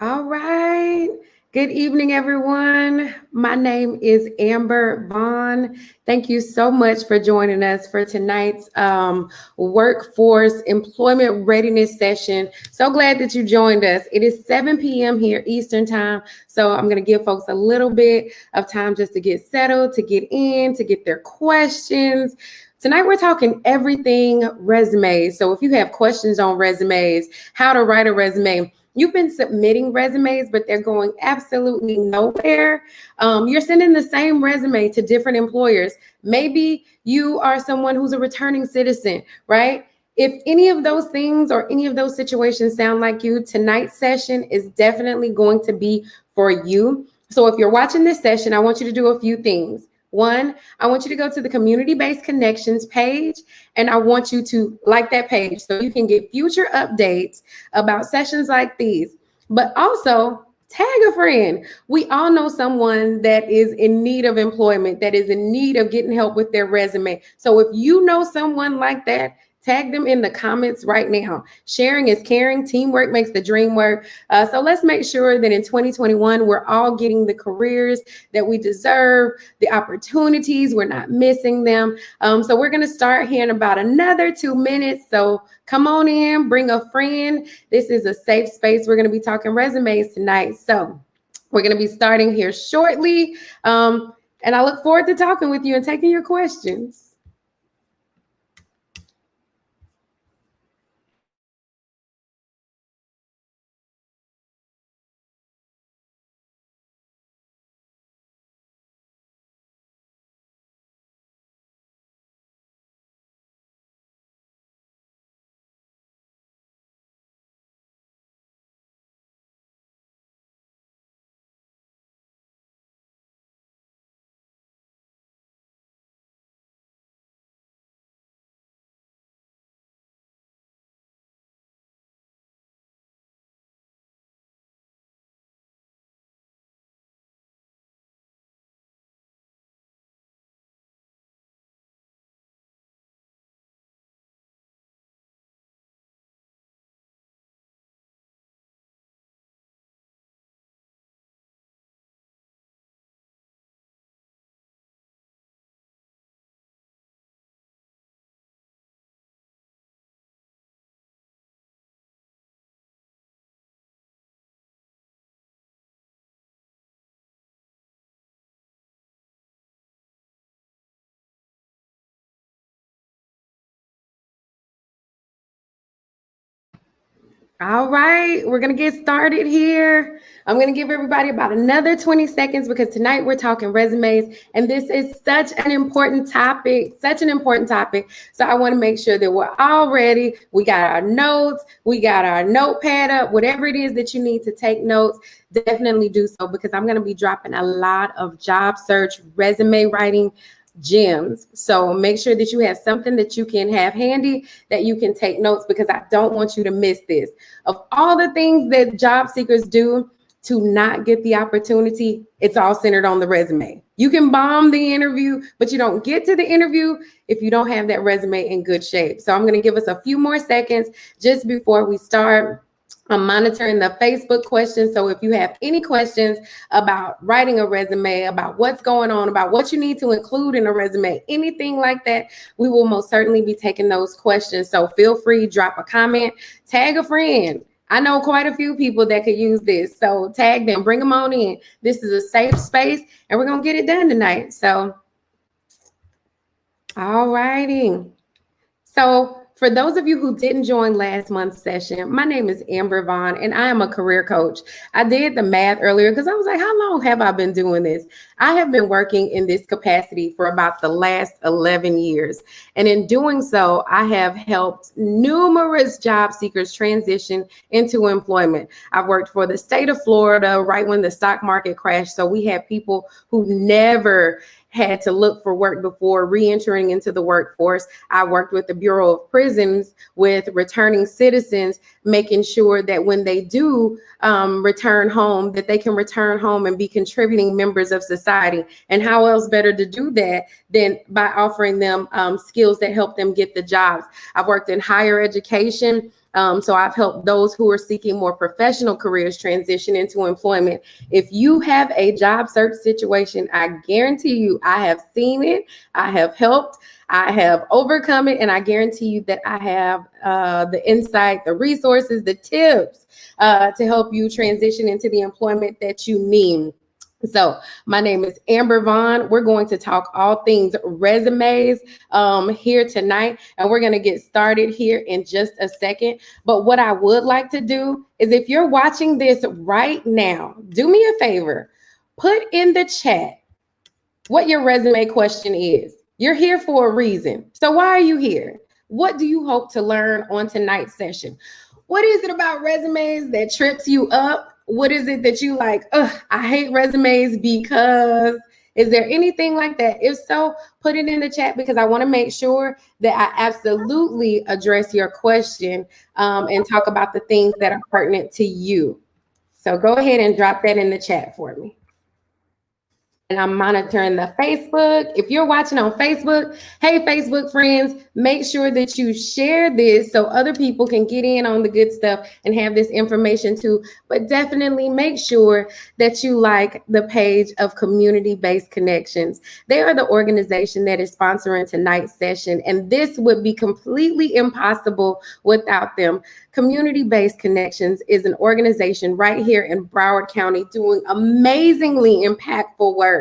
All right. Good evening, everyone. My name is Amber Vaughn. Thank you so much for joining us for tonight's workforce employment readiness session. So glad that you joined us. It is 7 p.m. here Eastern time. So I'm going to give folks a little bit of time just to get settled, to get in, to get their questions. Tonight, we're talking everything resumes. So if you have questions on resumes, how to write a resume, you've been submitting resumes, but they're going absolutely nowhere. You're sending the same resume to different employers. Maybe you are someone who's a returning citizen, right? If any of those things or any of those situations sound like you, tonight's session is definitely going to be for you. So if you're watching this session, I want you to do a few things. One, I want you to go to the community-based connections page, and I want you to like that page so you can get future updates about sessions like these. But also, tag a friend. We all know someone that is in need of employment, that is in need of getting help with their resume. So if you know someone like that, tag them in the comments right now. Sharing is caring. Teamwork makes the dream work. So let's make sure that in 2021, we're all getting the careers that we deserve, the opportunities, we're not missing them. So we're going to start here in about another 2 minutes. So come on in, bring a friend. This is a safe space. We're going to be talking resumes tonight. So we're going to be starting here shortly. And I look forward to talking with you and taking your questions. All right, we're going to get started here. I'm going to give everybody about another 20 seconds because tonight we're talking resumes, and this is such an important topic, such an important topic. So I want to make sure that we're all ready. We got our notes, we got our notepad up, whatever it is that you need to take notes, definitely do so because I'm going to be dropping a lot of job search, resume writing gems. So make sure that you have something that you can have handy, that you can take notes, because I don't want you to miss this. Of all the things that job seekers do to not get the opportunity, it's all centered on the resume. You can bomb the interview, but you don't get to the interview if you don't have that resume in good shape. So I'm going to give us a few more seconds just before we start. I'm monitoring the Facebook questions. So if you have any questions about writing a resume, about what's going on, about what you need to include in a resume, anything like that, we will most certainly be taking those questions. So feel free, drop a comment, tag a friend. I know quite a few people that could use this. So tag them, bring them on in. This is a safe space and we're going to get it done tonight. So, all righty. So for those of you who didn't join last month's session, my name is Amber Vaughn, and I am a career coach. I did the math earlier because I was like, how long have I been doing this? I have been working in this capacity for about the last 11 years. And in doing so, I have helped numerous job seekers transition into employment. I've worked for the state of Florida right when the stock market crashed. So we had people who never had to look for work before re-entering into the workforce. I worked with the Bureau of Prisons with returning citizens, making sure that when they do return home, that they can return home and be contributing members of society. And how else better to do that than by offering them skills that help them get the jobs. I've worked in higher education. So I've helped those who are seeking more professional careers transition into employment. If you have a job search situation, I guarantee you I have seen it, I have helped, I have overcome it, and I guarantee you that I have the insight, the resources, the tips to help you transition into the employment that you need. So my name is Amber Vaughn. We're going to talk all things resumes here tonight, and we're going to get started here in just a second. But what I would like to do is, if you're watching this right now, do me a favor, put in the chat what your resume question is. You're here for a reason. So why are you here? What do you hope to learn on tonight's session? What is it about resumes that trips you up? What is it that you like? I hate resumes because. Is there anything like that? If so, put it in the chat, because I want to make sure that I absolutely address your question and talk about the things that are pertinent to you. So go ahead and drop that in the chat for me. And I'm monitoring the Facebook. If you're watching on Facebook, hey, Facebook friends, make sure that you share this so other people can get in on the good stuff and have this information too. But definitely make sure that you like the page of Community-Based Connections. They are the organization that is sponsoring tonight's session, and this would be completely impossible without them. Community-Based Connections is an organization right here in Broward County doing amazingly impactful work.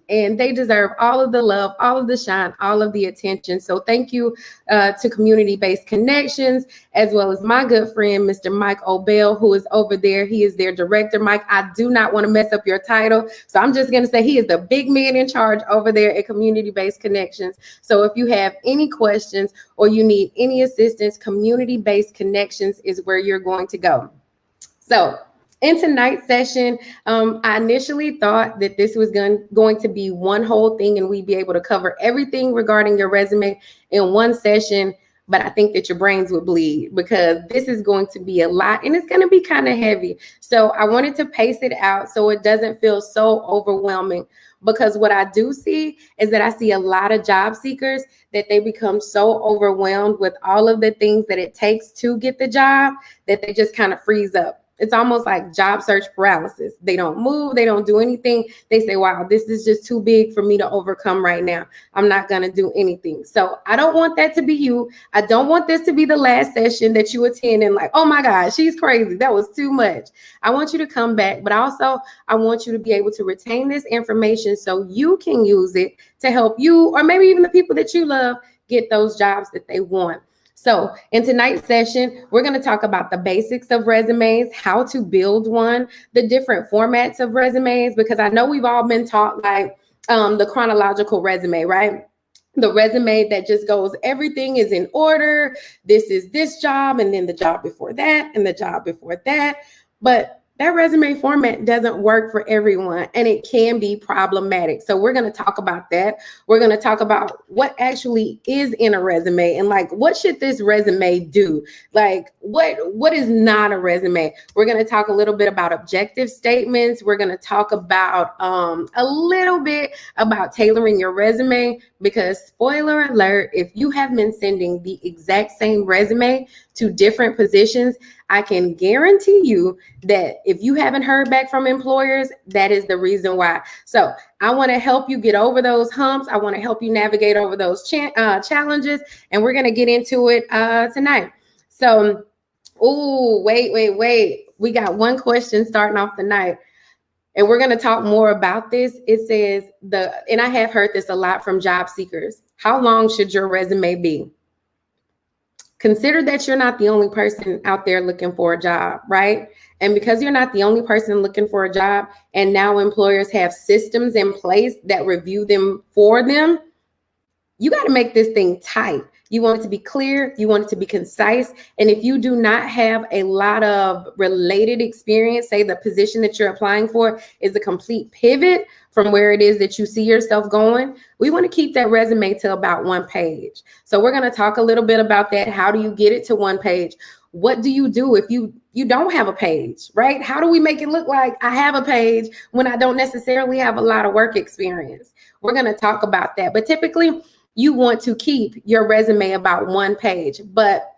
And they deserve all of the love, all of the shine, all of the attention. So thank you to Community-Based Connections, as well as my good friend, Mr. Mike Obell, who is over there. He is their director. Mike, I do not want to mess up your title, so I'm just going to say he is the big man in charge over there at Community-Based Connections. So if you have any questions or you need any assistance, Community-Based Connections is where you're going to go. So in tonight's session, I initially thought that this was going to be one whole thing and we'd be able to cover everything regarding your resume in one session, but I think that your brains would bleed because this is going to be a lot and it's going to be kind of heavy. So I wanted to pace it out so it doesn't feel so overwhelming, because what I do see is that I see a lot of job seekers that they become so overwhelmed with all of the things that it takes to get the job that they just kind of freeze up. It's almost like job search paralysis. They don't move. They don't do anything. They say, wow, this is just too big for me to overcome right now. I'm not going to do anything. So I don't want that to be you. I don't want this to be the last session that you attend and like, oh my God, she's crazy. That was too much. I want you to come back, but also I want you to be able to retain this information so you can use it to help you, or maybe even the people that you love, get those jobs that they want. So in tonight's session, we're going to talk about the basics of resumes, how to build one, the different formats of resumes, because I know we've all been taught like the chronological resume, right? The resume that just goes, everything is in order. This is this job, and then the job before that, and the job before that. But that resume format doesn't work for everyone, and it can be problematic. So we're going to talk about that. We're going to talk about what actually is in a resume and like, what should this resume do? Like, what is not a resume? We're going to talk a little bit about objective statements. We're going to talk about a little bit about tailoring your resume, because spoiler alert, if you have been sending the exact same resume to different positions, I can guarantee you that if you haven't heard back from employers, that is the reason why. So I want to help you get over those humps. I want to help you navigate over those challenges, and we're going to get into it tonight. So, wait. We got one question starting off the night, and we're going to talk more about this. It says, and I have heard this a lot from job seekers, how long should your resume be? Consider that you're not the only person out there looking for a job, right? And because you're not the only person looking for a job, and now employers have systems in place that review them for them, you got to make this thing tight. You want it to be clear. You want it to be concise. And if you do not have a lot of related experience, say the position that you're applying for is a complete pivot from where it is that you see yourself going, we want to keep that resume to about one page. So we're going to talk a little bit about that. How do you get it to one page? What do you do if you don't have a page, right? How do we make it look like I have a page when I don't necessarily have a lot of work experience? We're going to talk about that. But typically, you want to keep your resume about one page. But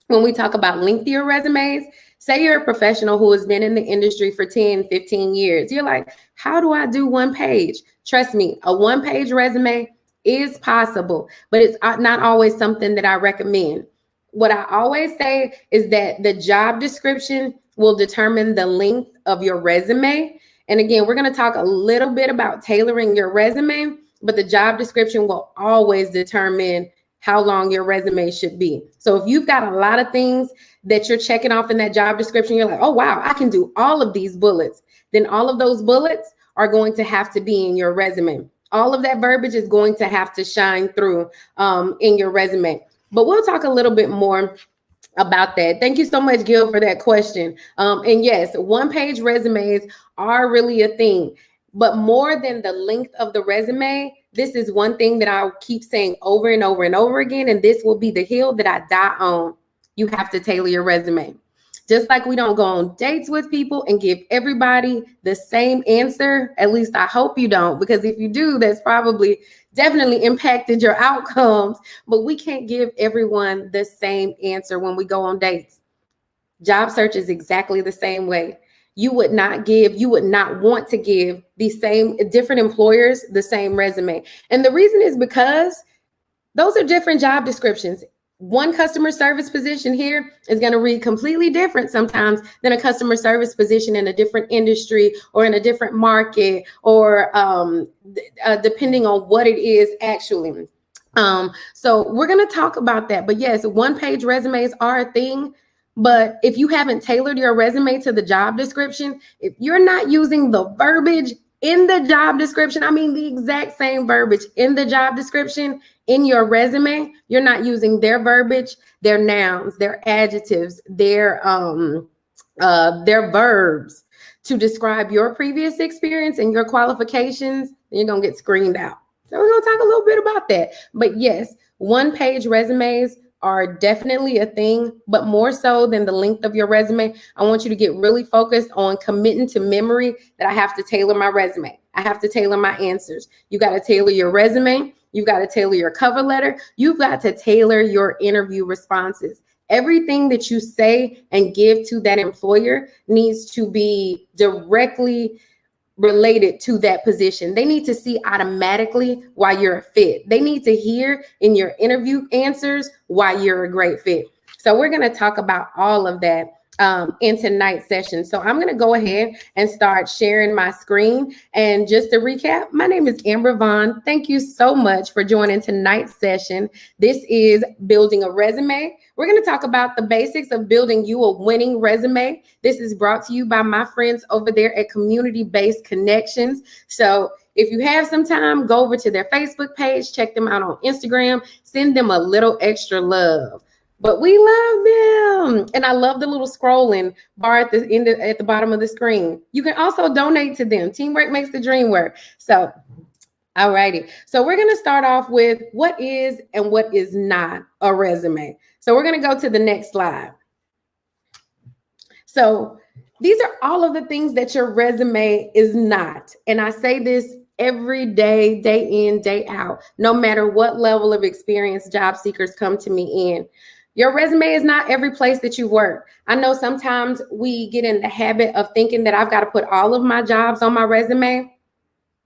when we talk about lengthier resumes, say you're a professional who has been in the industry for 10, 15 years. You're like, how do I do one page? Trust me, a one-page resume is possible, but it's not always something that I recommend. What I always say is that the job description will determine the length of your resume. And again, we're going to talk a little bit about tailoring your resume, but the job description will always determine how long your resume should be. So if you've got a lot of things that you're checking off in that job description, you're like, oh, wow, I can do all of these bullets. Then all of those bullets are going to have to be in your resume. All of that verbiage is going to have to shine through in your resume. But we'll talk a little bit more about that. Thank you so much, Gil, for that question. And yes, one-page resumes are really a thing. But more than the length of the resume, this is one thing that I'll keep saying over and over and over again, and this will be the hill that I die on. You have to tailor your resume. Just like we don't go on dates with people and give everybody the same answer, at least I hope you don't, because if you do, that's probably definitely impacted your outcomes. But we can't give everyone the same answer when we go on dates. Job search is exactly the same way. You would not want to give the same different employers the same resume. And the reason is because those are different job descriptions. One customer service position here is going to read completely different sometimes than a customer service position in a different industry or in a different market, or depending on what it is actually. So we're going to talk about that. But yes, one-page resumes are a thing. But if you haven't tailored your resume to the job description, if you're not using the verbiage in the job description, I mean the exact same verbiage in the job description in your resume, you're not using their verbiage, their nouns, their adjectives, their verbs to describe your previous experience and your qualifications, then you're gonna get screened out. So we're gonna talk a little bit about that. But yes, one-page resumes are definitely a thing, but more so than the length of your resume, I want you to get really focused on committing to memory that I have to tailor my resume. I have to tailor my answers. You got to tailor your resume. You've got to tailor your cover letter. You've got to tailor your interview responses. Everything that you say and give to that employer needs to be directly related to that position. They need to see automatically why you're a fit. They need to hear in your interview answers why you're a great fit. So we're going to talk about all of that in tonight's session. So I'm going to go ahead and start sharing my screen. And just to recap, my name is Amber Vaughn. Thank you so much for joining tonight's session. This is Building a Resume. We're going to talk about the basics of building you a winning resume. This is brought to you by my friends over there at Community-Based Connections. So if you have some time, go over to their Facebook page, check them out on Instagram, send them a little extra love. But we love them. And I love the little scrolling bar at the bottom of the screen. You can also donate to them. Teamwork makes the dream work. So, all righty. So we're going to start off with what is and what is not a resume. So we're going to go to the next slide. So these are all of the things that your resume is not. And I say this every day, day in, day out, no matter what level of experience job seekers come to me in. Your resume is not every place that you work. I know sometimes we get in the habit of thinking that I've got to put all of my jobs on my resume.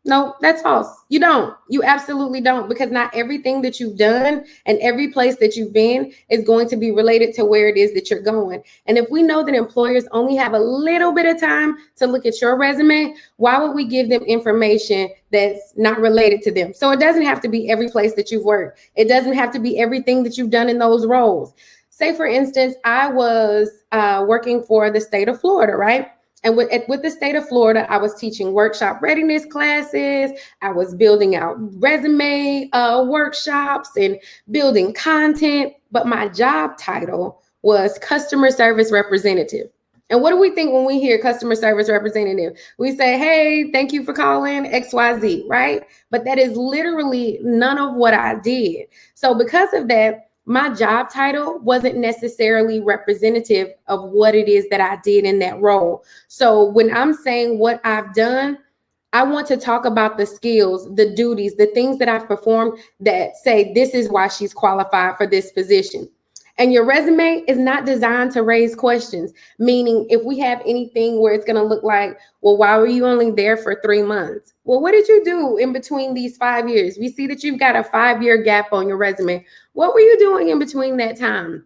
No, that's false. You don't. You absolutely don't, because not everything that you've done and every place that you've been is going to be related to where it is that you're going. And if we know that employers only have a little bit of time to look at your resume, why would we give them information that's not related to them? So it doesn't have to be every place that you've worked. It doesn't have to be everything that you've done in those roles. Say, for instance, I was working for the state of Florida, right? And with the state of Florida, I was teaching workshop readiness classes. I was building out resume workshops and building content. But my job title was customer service representative. And what do we think when we hear customer service representative? We say, hey, thank you for calling XYZ, right? But that is literally none of what I did. So because of that, my job title wasn't necessarily representative of what it is that I did in that role. So when I'm saying what I've done, I want to talk about the skills, the duties, the things that I've performed that say this is why she's qualified for this position. And your resume is not designed to raise questions, meaning if we have anything where it's going to look like, well, why were you only there for 3 months? Well, what did you do in between these 5 years? We see that you've got a 5-year gap on your resume. What were you doing in between that time?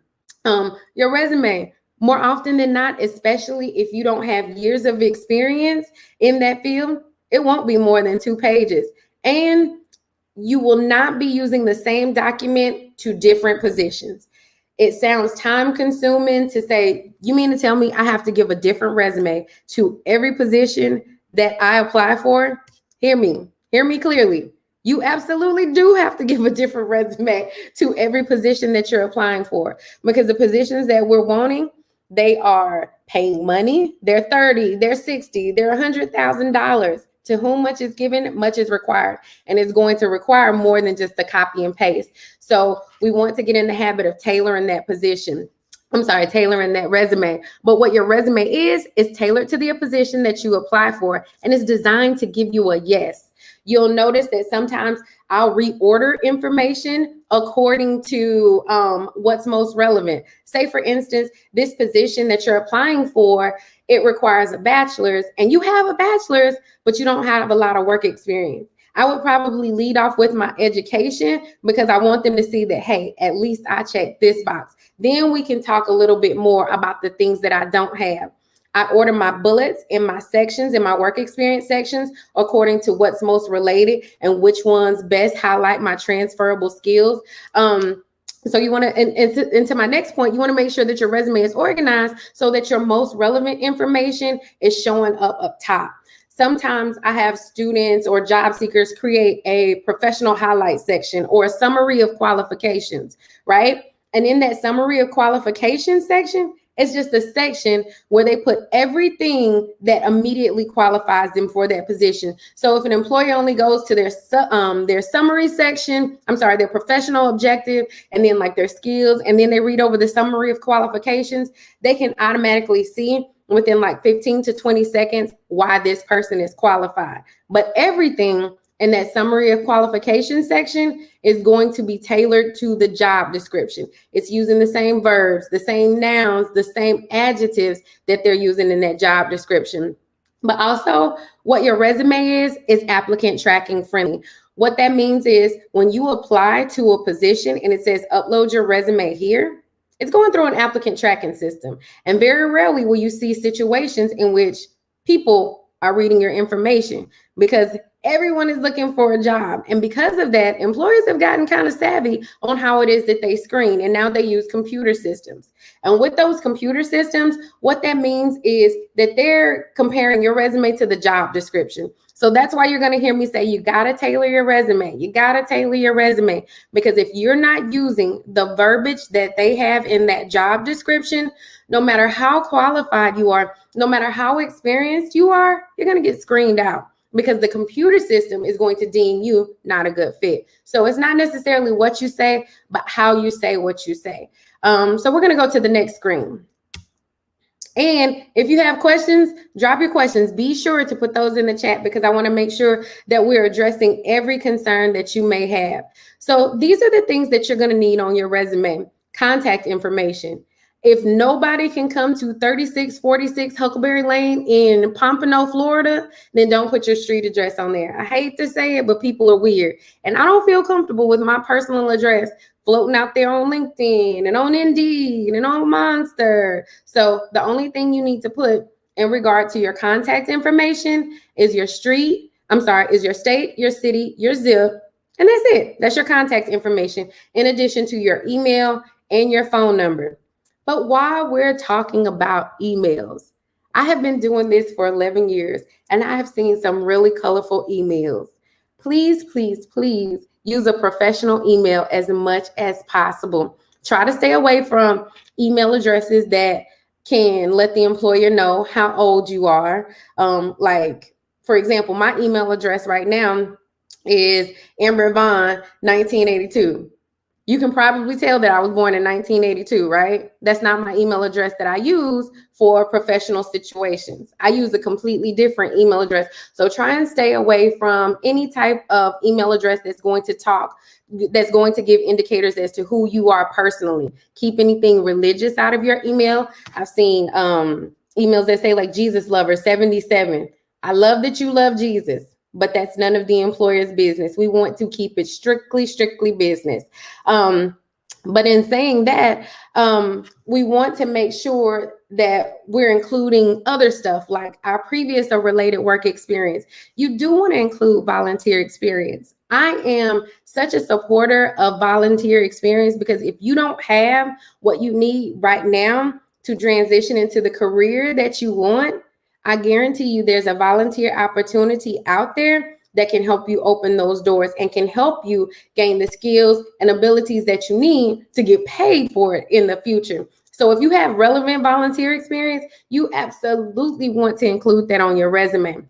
Your resume, more often than not, especially if you don't have years of experience in that field, it won't be more than 2 pages. And you will not be using the same document to different positions. It sounds time consuming to say, you mean to tell me I have to give a different resume to every position that I apply for? Hear me clearly. You absolutely do have to give a different resume to every position that you're applying for, because the positions that we're wanting, they are paying money. They're 30, they're 60, they're $100,000. To whom much is given, much is required. And it's going to require more than just the copy and paste. So we want to get in the habit of tailoring that tailoring that resume. But what your resume is tailored to the position that you apply for, and it's designed to give you a yes. You'll notice that sometimes I'll reorder information according to what's most relevant. Say, for instance, this position that you're applying for, it requires a bachelor's, and you have a bachelor's, but you don't have a lot of work experience. I would probably lead off with my education, because I want them to see that, hey, at least I checked this box. Then we can talk a little bit more about the things that I don't have. I order my bullets in my sections, in my work experience sections, according to what's most related and which ones best highlight my transferable skills. So you want to, and to my next point, you want to make sure that your resume is organized so that your most relevant information is showing up top. Sometimes I have students or job seekers create a professional highlight section or a summary of qualifications, right? And in that summary of qualifications section, it's just a section where they put everything that immediately qualifies them for that position. So if an employer only goes to their summary section, their professional objective, and then like their skills, and then they read over the summary of qualifications, they can automatically see within like 15 to 20 seconds why this person is qualified. But everything in that summary of qualifications section is going to be tailored to the job description. It's using the same verbs, the same nouns, the same adjectives that they're using in that job description. But also, what your resume is applicant tracking friendly. What that means is when you apply to a position and it says upload your resume here, it's going through an applicant tracking system. And very rarely will you see situations in which people are reading your information, because everyone is looking for a job. And because of that, employers have gotten kind of savvy on how it is that they screen. And now they use computer systems. And with those computer systems, what that means is that they're comparing your resume to the job description. So that's why you're going to hear me say, you got to tailor your resume. You got to tailor your resume, because if you're not using the verbiage that they have in that job description, no matter how qualified you are, no matter how experienced you are, you're going to get screened out, because the computer system is going to deem you not a good fit. So it's not necessarily what you say, but how you say what you say. So we're going to go to the next screen. And if you have questions, drop your questions. Be sure to put those in the chat, because I want to make sure that we're addressing every concern that you may have. So these are the things that you're going to need on your resume. Contact information. If nobody can come to 3646 Huckleberry Lane in Pompano, Florida, then don't put your street address on there. I hate to say it, but people are weird. And I don't feel comfortable with my personal address floating out there on LinkedIn and on Indeed and on Monster. So the only thing you need to put in regard to your contact information is your state, your city, your zip, and that's it. That's your contact information, in addition to your email and your phone number. But while we're talking about emails, I have been doing this for 11 years, and I have seen some really colorful emails. Please, please, please use a professional email as much as possible. Try to stay away from email addresses that can let the employer know how old you are. Like, for example, my email address right now is Amber Vaughn 1982. You can probably tell that I was born in 1982, right? That's not my email address that I use for professional situations. I use a completely different email address. So try and stay away from any type of email address that's going to give indicators as to who you are personally. Keep anything religious out of your email. I've seen emails that say like Jesus Lover 77. I love that you love Jesus, but that's none of the employer's business. We want to keep it strictly business. But in saying that, we want to make sure that we're including other stuff like our previous or related work experience. You do want to include volunteer experience. I am such a supporter of volunteer experience because if you don't have what you need right now to transition into the career that you want, I guarantee you there's a volunteer opportunity out there that can help you open those doors and can help you gain the skills and abilities that you need to get paid for it in the future. So if you have relevant volunteer experience, you absolutely want to include that on your resume.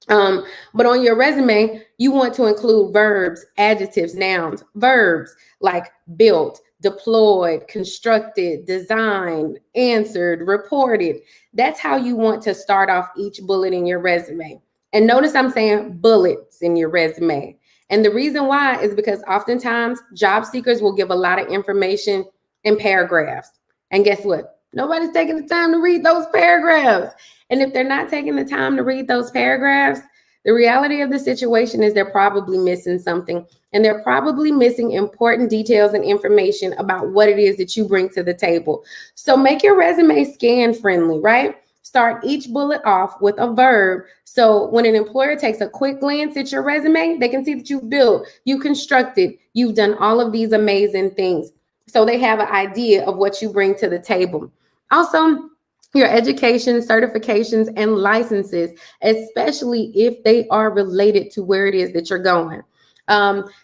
But on your resume, you want to include verbs, adjectives, nouns, verbs like built, deployed, constructed, designed, answered, reported. That's how you want to start off each bullet in your resume. And notice I'm saying bullets in your resume. And the reason why is because oftentimes job seekers will give a lot of information in paragraphs. And guess what? Nobody's taking the time to read those paragraphs. And if they're not taking the time to read those paragraphs, the reality of the situation is they're probably missing something. And they're probably missing important details and information about what it is that you bring to the table. So make your resume scan friendly, right? Start each bullet off with a verb. So when an employer takes a quick glance at your resume, they can see that you've built, you constructed, you've done all of these amazing things. So they have an idea of what you bring to the table. Also, your education, certifications, and licenses, especially if they are related to where it is that you're going.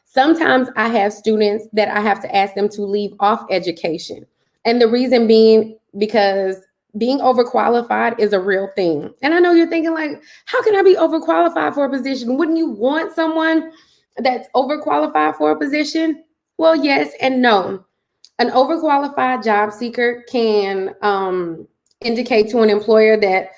Sometimes I have students that I have to ask them to leave off education. And the reason being because being overqualified is a real thing. And I know you're thinking like, how can I be overqualified for a position? Wouldn't you want someone that's overqualified for a position? Well, yes and no. An overqualified job seeker can indicate to an employer that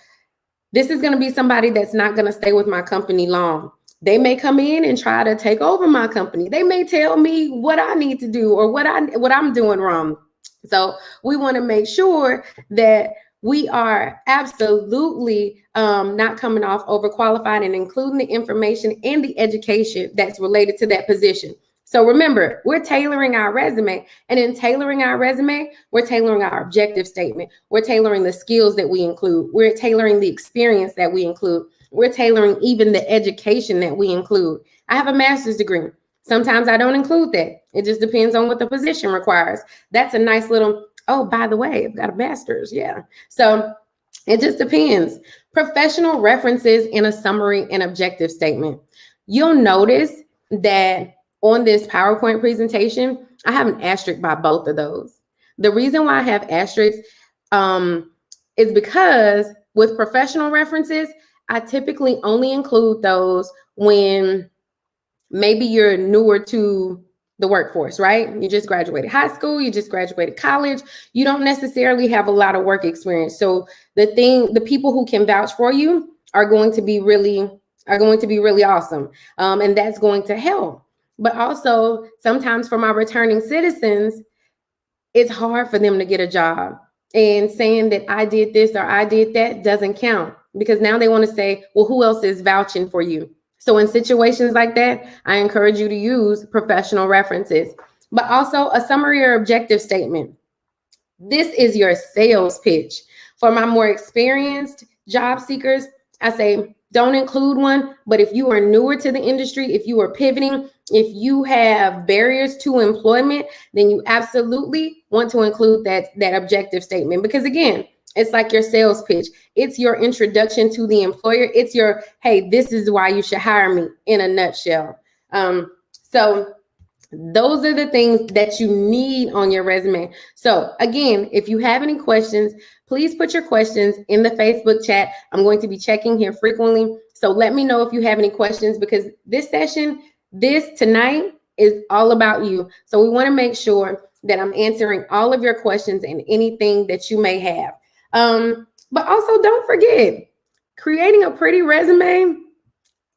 this is going to be somebody that's not going to stay with my company long. They may come in and try to take over my company. They may tell me what I need to do or what I'm doing wrong. So we want to make sure that we are absolutely not coming off overqualified and including the information and the education that's related to that position. So remember, we're tailoring our resume, and in tailoring our resume, we're tailoring our objective statement. We're tailoring the skills that we include. We're tailoring the experience that we include. We're tailoring even the education that we include. I have a master's degree. Sometimes I don't include that. It just depends on what the position requires. That's a nice little, oh, by the way, I've got a master's. Yeah. So it just depends. Professional references in a summary and objective statement. You'll notice that on this PowerPoint presentation, I have an asterisk by both of those. The reason why I have asterisks is because with professional references, I typically only include those when maybe you're newer to the workforce, right? You just graduated high school, you just graduated college, you don't necessarily have a lot of work experience. So the people who can vouch for you are going to be really awesome. And that's going to help. But also sometimes for my returning citizens, it's hard for them to get a job. And saying that I did this or I did that doesn't count, because now they want to say, well, who else is vouching for you? So in situations like that, I encourage you to use professional references, but also a summary or objective statement. This is your sales pitch. For my more experienced job seekers, I say, don't include one, but if you are newer to the industry, if you are pivoting, if you have barriers to employment, then you absolutely want to include that objective statement, because again, it's like your sales pitch. It's your introduction to the employer. It's your, hey, this is why you should hire me in a nutshell. So those are the things that you need on your resume. So again, if you have any questions, please put your questions in the Facebook chat. I'm going to be checking here frequently. So let me know if you have any questions, because this session, tonight, is all about you. So we want to make sure that I'm answering all of your questions and anything that you may have. But also don't forget, creating a pretty resume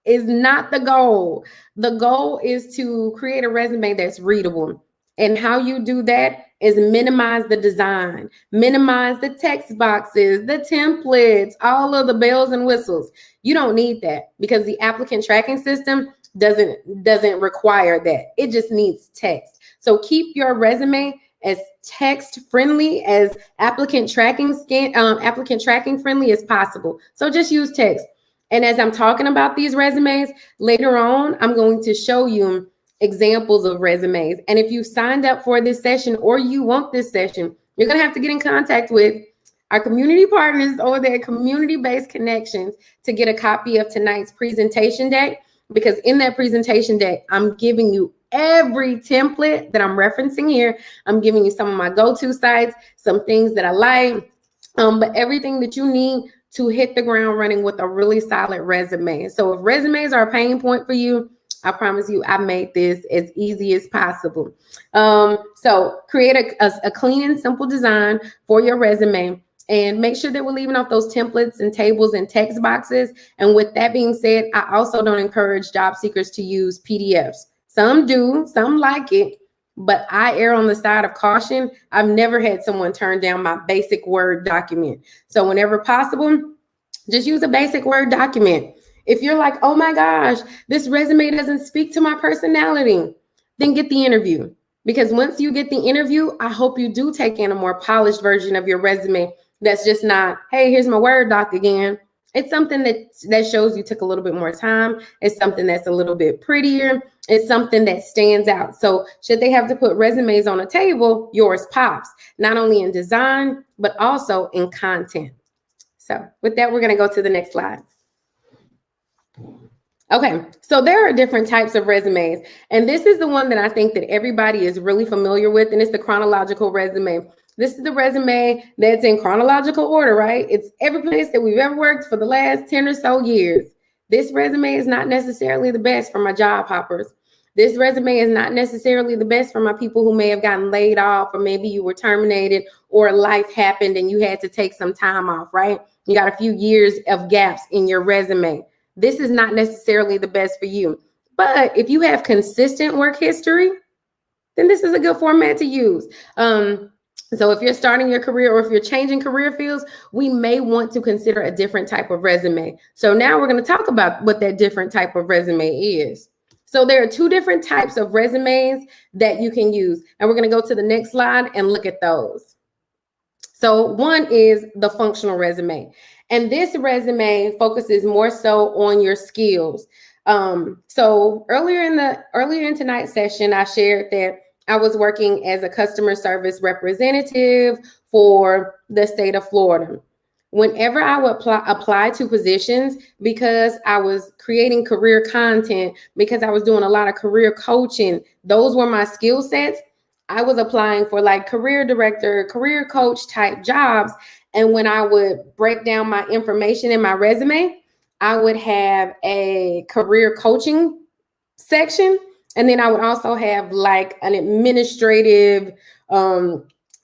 is not the goal. The goal is to create a resume that's readable. And how you do that is minimize the design, minimize the text boxes, the templates, all of the bells and whistles. You don't need that because the applicant tracking system doesn't require that. It just needs text. So keep your resume as text friendly, as applicant tracking friendly as possible. So just use text. And as I'm talking about these resumes, later on, I'm going to show you examples of resumes. And if you signed up for this session or you want this session, you're going to have to get in contact with our community partners or their community-based connections to get a copy of tonight's presentation deck. Because in that presentation deck, I'm giving you every template that I'm referencing here. I'm giving you some of my go-to sites, some things that I like, but everything that you need to hit the ground running with a really solid resume. So if resumes are a pain point for you, I promise you, I made this as easy as possible. So create a clean and simple design for your resume and make sure that we're leaving off those templates and tables and text boxes. And with that being said, I also don't encourage job seekers to use PDFs. Some do, some like it, but I err on the side of caution. I've never had someone turn down my basic Word document. So whenever possible, just use a basic Word document. If you're like, oh my gosh, this resume doesn't speak to my personality, then get the interview. Because once you get the interview, I hope you do take in a more polished version of your resume that's just not, hey, here's my Word doc again. It's something that shows you took a little bit more time. It's something that's a little bit prettier. It's something that stands out. So should they have to put resumes on a table, yours pops, not only in design, but also in content. So with that, we're going to go to the next slide. Okay, so there are different types of resumes, and this is the one that I think that everybody is really familiar with, and it's the chronological resume. This is the resume that's in chronological order, right? It's every place that we've ever worked for the last 10 or so years. This resume is not necessarily the best for my job hoppers. This resume is not necessarily the best for my people who may have gotten laid off, or maybe you were terminated, or life happened and you had to take some time off, right? You got a few years of gaps in your resume. This is not necessarily the best for you. But if you have consistent work history, then this is a good format to use. So if you're starting your career or if you're changing career fields, we may want to consider a different type of resume. So now we're going to talk about what that different type of resume is. So there are two different types of resumes that you can use. And we're going to go to the next slide and look at those. So one is the functional resume. And this resume focuses more so on your skills. So earlier in tonight's session, I shared that I was working as a customer service representative for the state of Florida. Whenever I would apply to positions, because I was creating career content, because I was doing a lot of career coaching, those were my skill sets. I was applying for like career director, career coach type jobs. And when I would break down my information in my resume, I would have a career coaching section. And then I would also have like an administrative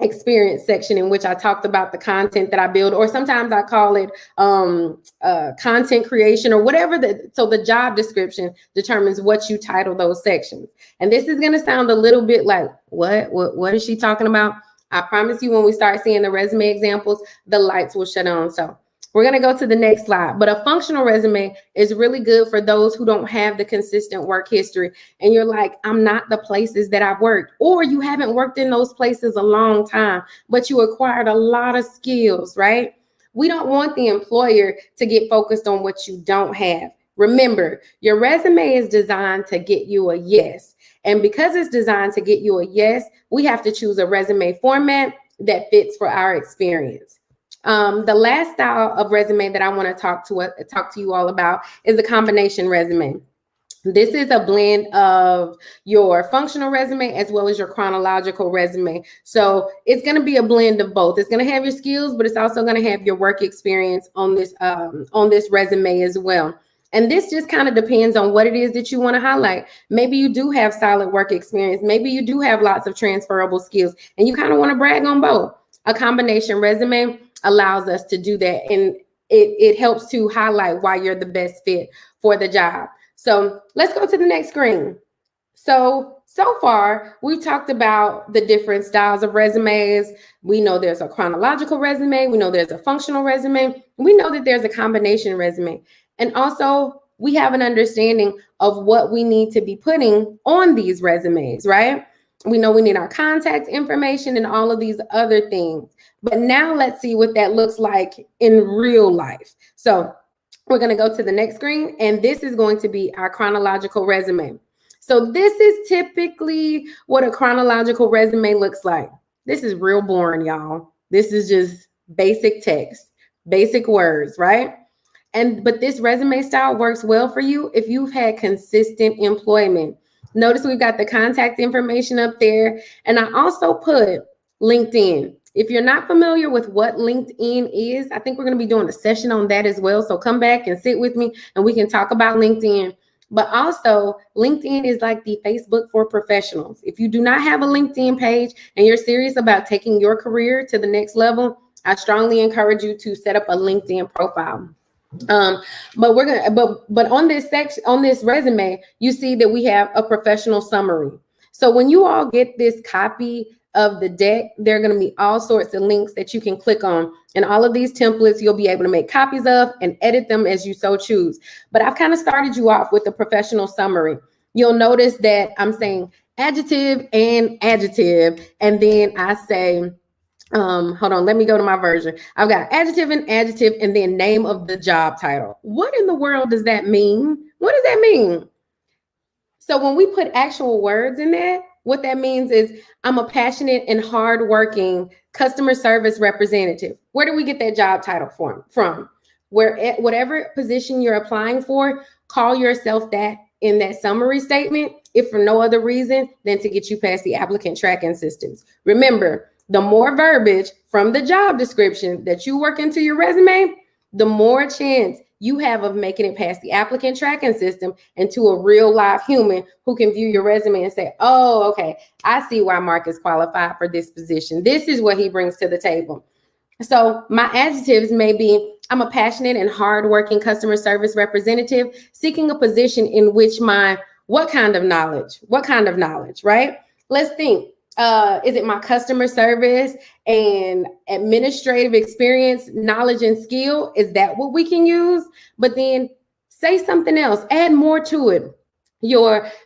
experience section in which I talked about the content that I build, or sometimes I call it content creation or whatever. So the job description determines what you title those sections. And this is going to sound a little bit like, what is she talking about? I promise you, when we start seeing the resume examples, the lights will shut on. So we're going to go to the next slide. But a functional resume is really good for those who don't have the consistent work history. And you're like, I'm not the places that I've worked, or you haven't worked in those places a long time, but you acquired a lot of skills, right? We don't want the employer to get focused on what you don't have. Remember, your resume is designed to get you a yes. And because it's designed to get you a yes, we have to choose a resume format that fits for our experience. The last style of resume that I want to talk to you all about is the combination resume. This is a blend of your functional resume as well as your chronological resume. So it's going to be a blend of both. It's going to have your skills, but it's also going to have your work experience on this resume as well. And this just kind of depends on what it is that you want to highlight. Maybe you do have solid work experience. Maybe you do have lots of transferable skills and you kind of want to brag on both. A combination resume allows us to do that. And it helps to highlight why you're the best fit for the job. So let's go to the next screen. So far, we've talked about the different styles of resumes. We know there's a chronological resume. We know there's a functional resume. We know that there's a combination resume. And also, we have an understanding of what we need to be putting on these resumes, right? We know we need our contact information and all of these other things. But now let's see what that looks like in real life. So we're going to go to the next screen, and this is going to be our chronological resume. So this is typically what a chronological resume looks like. This is real boring, y'all. This is just basic text, basic words, right? But this resume style works well for you if you've had consistent employment. Notice we've got the contact information up there. And I also put LinkedIn. If you're not familiar with what LinkedIn is, I think we're going to be doing a session on that as well. So come back and sit with me and we can talk about LinkedIn. But also, LinkedIn is like the Facebook for professionals. If you do not have a LinkedIn page and you're serious about taking your career to the next level, I strongly encourage you to set up a LinkedIn profile. But on this section, on this resume, you see that we have a professional summary. So when you all get this copy of the deck, there are going to be all sorts of links that you can click on. And all of these templates, you'll be able to make copies of and edit them as you so choose. But I've kind of started you off with the professional summary. You'll notice that I'm saying adjective and adjective. And then I say, hold on, let me go to my version. I've got adjective and then name of the job title. What in the world does that mean? What does that mean? So when we put actual words in there, what that means is I'm a passionate and hardworking customer service representative. Where do we get that job title from? Whatever position you're applying for, call yourself that in that summary statement, if for no other reason than to get you past the applicant tracking systems. Remember, the more verbiage from the job description that you work into your resume, the more chance you have of making it past the applicant tracking system and to a real live human who can view your resume and say, oh, okay, I see why Mark is qualified for this position. This is what he brings to the table. So my adjectives may be, I'm a passionate and hardworking customer service representative seeking a position in which what kind of knowledge, right? Let's think. Is it my customer service and administrative experience, knowledge, and skill? Is that what we can use? But then say something else, add more to it.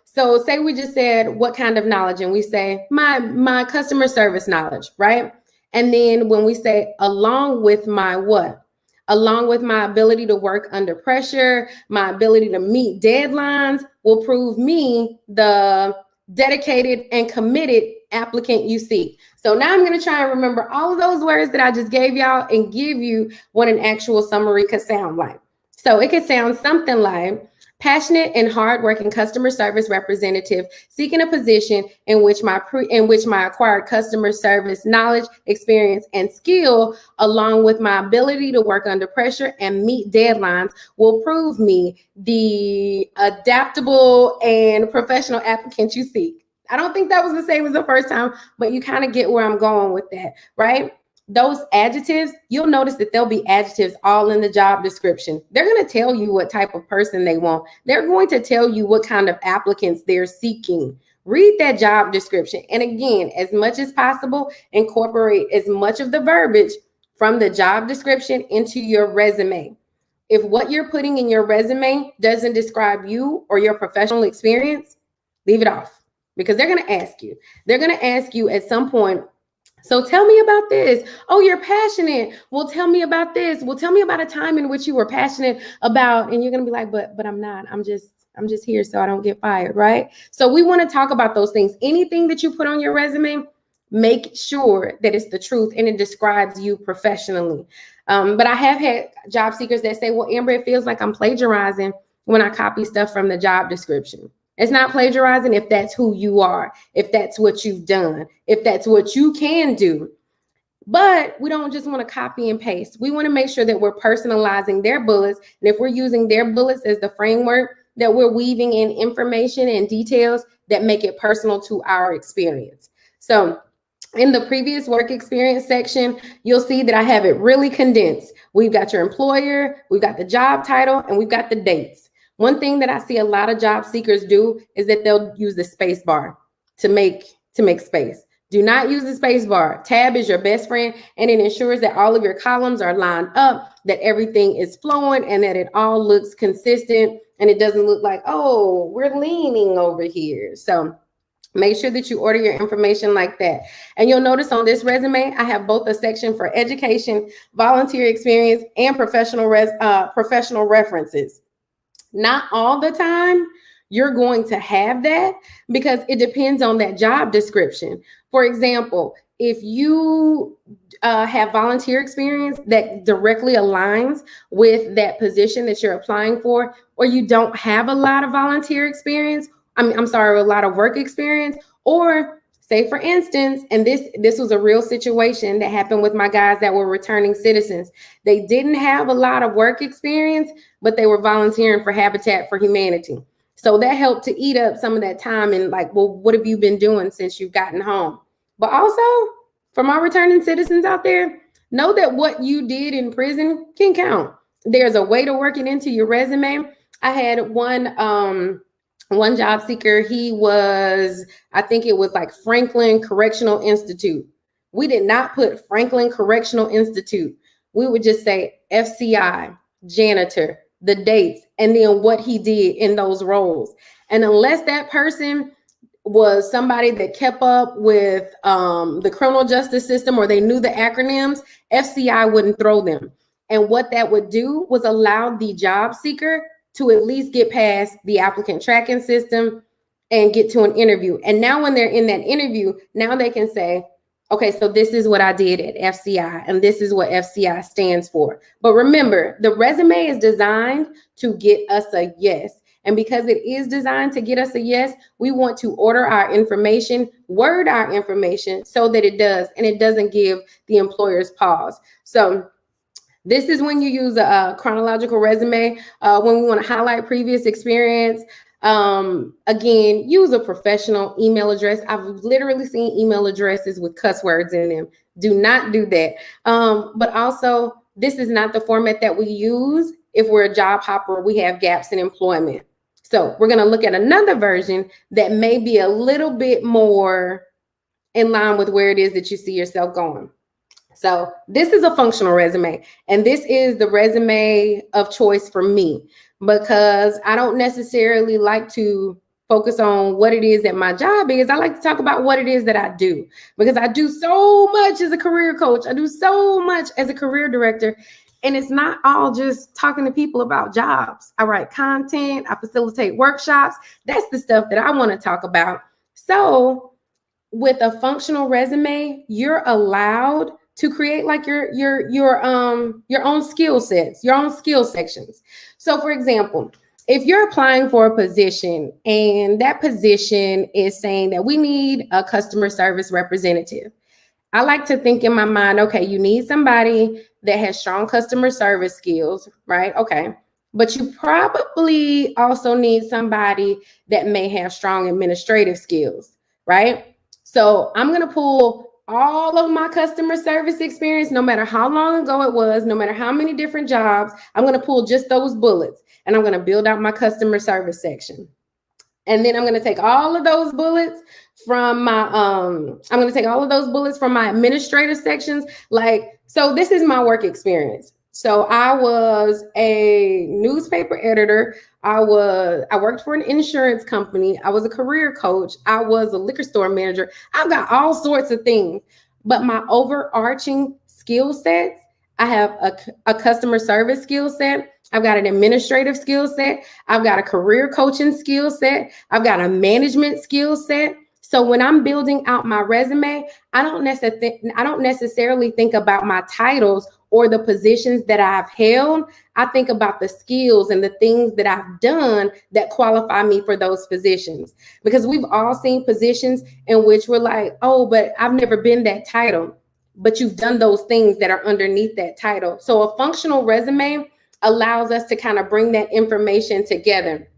So say we just said what kind of knowledge, and we say my customer service knowledge, right? And then when we say along with my what? Along with my ability to work under pressure, my ability to meet deadlines will prove me the dedicated and committed applicant you seek. So now I'm going to try and remember all of those words that I just gave y'all and give you what an actual summary could sound like. So it could sound something like passionate and hardworking customer service representative seeking a position in which my acquired customer service knowledge, experience, and skill, along with my ability to work under pressure and meet deadlines, will prove me the adaptable and professional applicant you seek. I don't think that was the same as the first time, but you kind of get where I'm going with that, right? Those adjectives, you'll notice that there'll be adjectives all in the job description. They're going to tell you what type of person they want. They're going to tell you what kind of applicants they're seeking. Read that job description. And again, as much as possible, incorporate as much of the verbiage from the job description into your resume. If what you're putting in your resume doesn't describe you or your professional experience, leave it off, because they're going to ask you. They're going to ask you at some point, so tell me about this. Oh, you're passionate. Well, tell me about this. Well, tell me about a time in which you were passionate about, and you're going to be like, but I'm not. I'm just here so I don't get fired, right? So we want to talk about those things. Anything that you put on your resume, make sure that it's the truth and it describes you professionally. But I have had job seekers that say, well, Amber, it feels like I'm plagiarizing when I copy stuff from the job description. It's not plagiarizing if that's who you are, if that's what you've done, if that's what you can do. But we don't just want to copy and paste. We want to make sure that we're personalizing their bullets. And if we're using their bullets as the framework, that we're weaving in information and details that make it personal to our experience. So in the previous work experience section, you'll see that I have it really condensed. We've got your employer, we've got the job title, and we've got the dates. One thing that I see a lot of job seekers do is that they'll use the space bar to make space. Do not use the space bar. Tab is your best friend, and it ensures that all of your columns are lined up, that everything is flowing, and that it all looks consistent, and it doesn't look like, oh, we're leaning over here. So make sure that you order your information like that. And you'll notice on this resume, I have both a section for education, volunteer experience, and professional references. Not all the time you're going to have that, because it depends on that job description. For example, if you have volunteer experience that directly aligns with that position that you're applying for, or you don't have a lot of volunteer experience, a lot of work experience, or say for instance, and this was a real situation that happened with my guys that were returning citizens. They didn't have a lot of work experience, but they were volunteering for Habitat for Humanity. So that helped to eat up some of that time and like, well, what have you been doing since you've gotten home? But also, for my returning citizens out there, know that what you did in prison can count. There's a way to work it into your resume. I had one job seeker. He was, I think it was like Franklin Correctional Institute. We did not put Franklin Correctional Institute. We would just say FCI, janitor, the dates, and then what he did in those roles. And unless that person was somebody that kept up with the criminal justice system, or they knew the acronyms, FCI wouldn't throw them. And what that would do was allow the job seeker to at least get past the applicant tracking system and get to an interview. And now when they're in that interview, now they can say, okay, so this is what I did at FCI, and this is what FCI stands for. But remember, the resume is designed to get us a yes. And because it is designed to get us a yes, we want to order our information, word our information so that it does, and it doesn't give the employers pause. So this is when you use a chronological resume, when we want to highlight previous experience. Again, use a professional email address. I've literally seen email addresses with cuss words in them. Do not do that. But also, this is not the format that we use if we're a job hopper, we have gaps in employment. So we're going to look at another version that may be a little bit more in line with where it is that you see yourself going. So this is a functional resume, and this is the resume of choice for me, because I don't necessarily like to focus on what it is that my job is. I like to talk about what it is that I do, because I do so much as a career coach. I do so much as a career director, and it's not all just talking to people about jobs. I write content, I facilitate workshops. That's the stuff that I want to talk about. So with a functional resume, you're allowed to create like your own skill sets, your own skill sections. So for example, if you're applying for a position and that position is saying that we need a customer service representative, I like to think in my mind, okay, you need somebody that has strong customer service skills, right? Okay. But you probably also need somebody that may have strong administrative skills, right? So I'm going to pull all of my customer service experience, no matter how long ago it was, no matter how many different jobs, I'm going to pull just those bullets, and I'm going to build out my customer service section. And then I'm going to take all of those bullets from my administrative sections. So this is my work experience. So I was a newspaper editor. I worked for an insurance company. I was a career coach. I was a liquor store manager. I've got all sorts of things, but my overarching skill sets, I have a customer service skill set. I've got an administrative skill set. I've got a career coaching skill set. I've got a management skill set. So when I'm building out my resume, I don't necessarily think about my titles or the positions that I've held. I think about the skills and the things that I've done that qualify me for those positions. Because we've all seen positions in which we're like, oh, but I've never been that title. but you've done those things that are underneath that title. So a functional resume allows us to kind of bring that information together.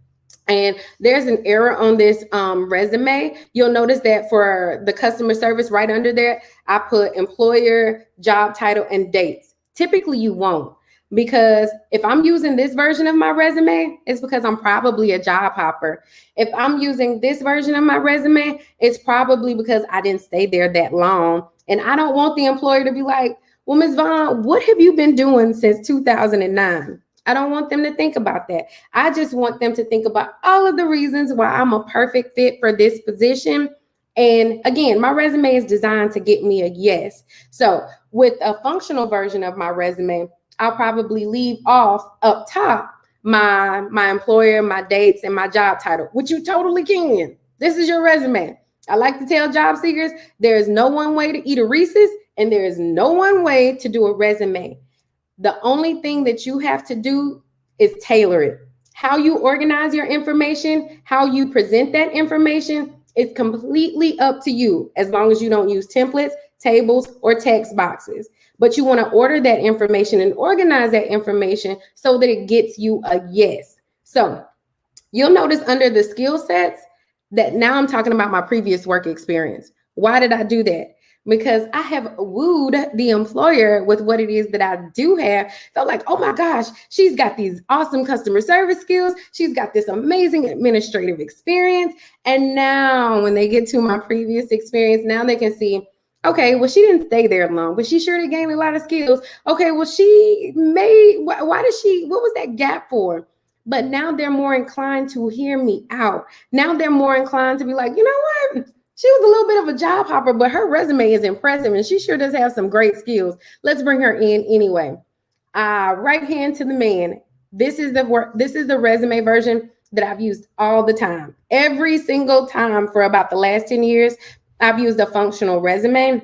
And there's an error on this resume. You'll notice that for the customer service right under there, I put employer, job title, and dates. Typically you won't, because if I'm using this version of my resume, it's because I'm probably a job hopper. If I'm using this version of my resume, it's probably because I didn't stay there that long. And I don't want the employer to be like, well, Ms. Vaughn, what have you been doing since 2009? I don't want them to think about that. I just want them to think about all of the reasons why I'm a perfect fit for this position. And again, my resume is designed to get me a yes. So with a functional version of my resume, I'll probably leave off up top my employer, my dates, and my job title, which you totally can. This is your resume. I like to tell job seekers, there is no one way to eat a Reese's, and there is no one way to do a resume. The only thing that you have to do is tailor it. How you organize your information, how you present that information is completely up to you, as long as you don't use templates, tables, or text boxes. But you want to order that information and organize that information so that it gets you a yes. So you'll notice under the skill sets that now I'm talking about my previous work experience. Why did I do that? Because I have wooed the employer with what it is that I do have. Felt like, oh my gosh, she's got these awesome customer service skills. She's got this amazing administrative experience. And now when they get to my previous experience, now they can see, okay, well, she didn't stay there long, but she surely gained a lot of skills. Okay, well, why did she, what was that gap for? But now they're more inclined to hear me out. Now they're more inclined to be like, you know what? She was a little bit of a job hopper, but her resume is impressive and she sure does have some great skills. Let's bring her in anyway. Right hand to the man. This is the resume version that I've used all the time. Every single time for about the last 10 years, I've used a functional resume,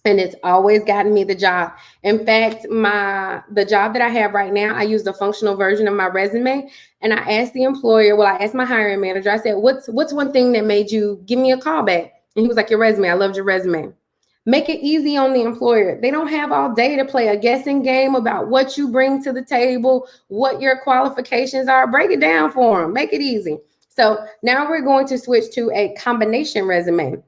and it's always gotten me the job. In fact, the job that I have right now, I use the functional version of my resume, and I asked the employer, I asked my hiring manager, I said, what's one thing that made you give me a call back? And he was like, your resume. I loved your resume. Make it easy on the employer. They don't have all day to play a guessing game about what you bring to the table, what your qualifications are. Break it down for them. Make it easy. So now we're going to switch to a combination resume,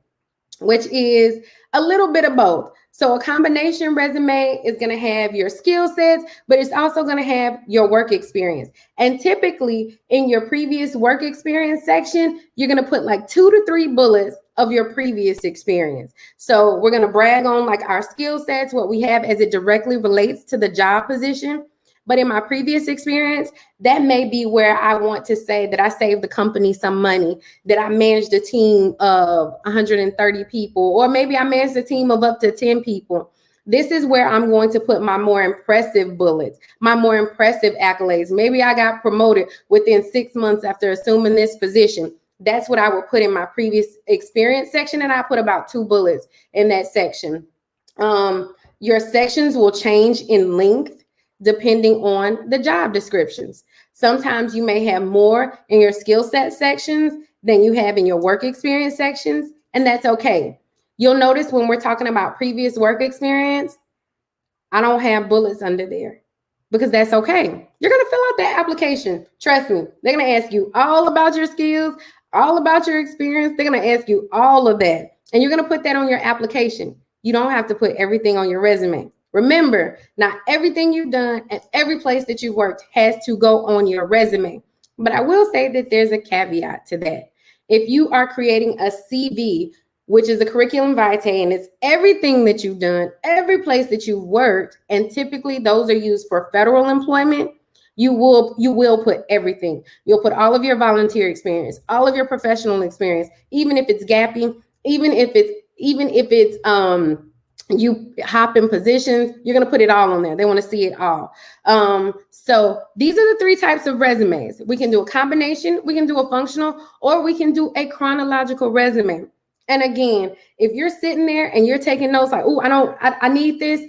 which is a little bit of both. So a combination resume is going to have your skill sets, but it's also going to have your work experience. And typically in your previous work experience section, you're going to put like 2 to 3 bullets of your previous experience. So we're going to brag on like our skill sets, what we have as it directly relates to the job position. But in my previous experience, that may be where I want to say that I saved the company some money, that I managed a team of 130 people, or maybe I managed a team of up to 10 people. This is where I'm going to put my more impressive bullets, my more impressive accolades. Maybe I got promoted within 6 months after assuming this position. That's what I would put in my previous experience section, and I put about 2 bullets in that section. Your sections will change in length depending on the job descriptions. Sometimes you may have more in your skill set sections than you have in your work experience sections, and that's okay. You'll notice when we're talking about previous work experience, I don't have bullets under there because that's okay. You're going to fill out that application. Trust me, they're going to ask you all about your skills, all about your experience. They're going to ask you all of that, and you're going to put that on your application. You don't have to put everything on your resume. Remember, not everything you've done and every place that you've worked has to go on your resume. But I will say that there's a caveat to that. If you are creating a CV, which is a curriculum vitae, and it's everything that you've done, every place that you've worked, and typically those are used for federal employment, you will put everything. You'll put all of your volunteer experience, all of your professional experience, even if it's gapping, even if it's you hop in positions, you're going to put it all on there. They want to see it all. So these are the 3 types of resumes. We can do a combination, we can do a functional, or we can do a chronological resume. And again, if you're sitting there and you're taking notes like, oh, I need this,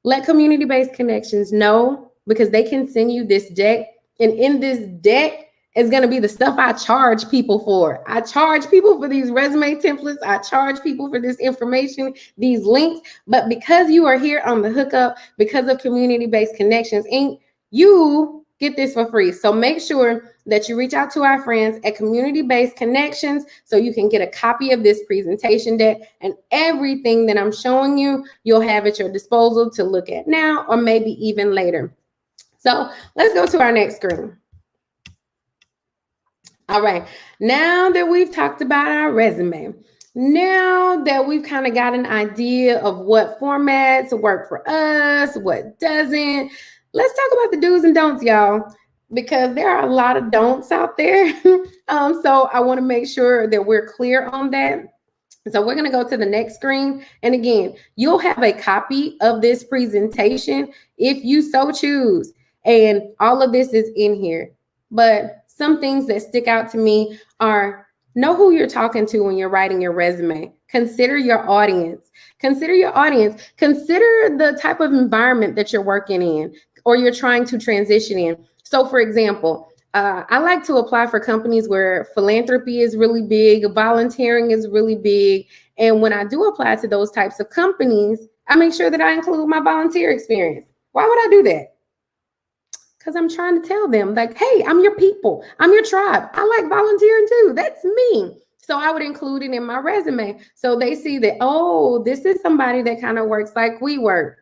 let community-based connections know, because they can send you this deck. And in this deck, is going to be the stuff I charge people for. I charge people for these resume templates. I charge people for this information, these links. But because you are here on the hookup, because of Community-Based Connections Inc., you get this for free. So make sure that you reach out to our friends at Community-Based Connections so you can get a copy of this presentation deck, and everything that I'm showing you, you'll have at your disposal to look at now or maybe even later. So let's go to our next screen. All right, now that we've talked about our resume, now that we've kind of got an idea of what formats work for us, what doesn't, let's talk about the do's and don'ts, y'all, because there are a lot of don'ts out there. So I want to make sure that we're clear on that. So we're going to go to the next screen. And again, you'll have a copy of this presentation if you so choose. And all of this is in here. But some things that stick out to me are, know who you're talking to when you're writing your resume. Consider your audience. Consider your audience. Consider the type of environment that you're working in or you're trying to transition in. So for example, I like to apply for companies where philanthropy is really big, volunteering is really big. And when I do apply to those types of companies, I make sure that I include my volunteer experience. Why would I do that? Because I'm trying to tell them, like, hey, I'm your people. I'm your tribe. I like volunteering too. That's me. So I would include it in my resume. So they see that, oh, this is somebody that kind of works like we work.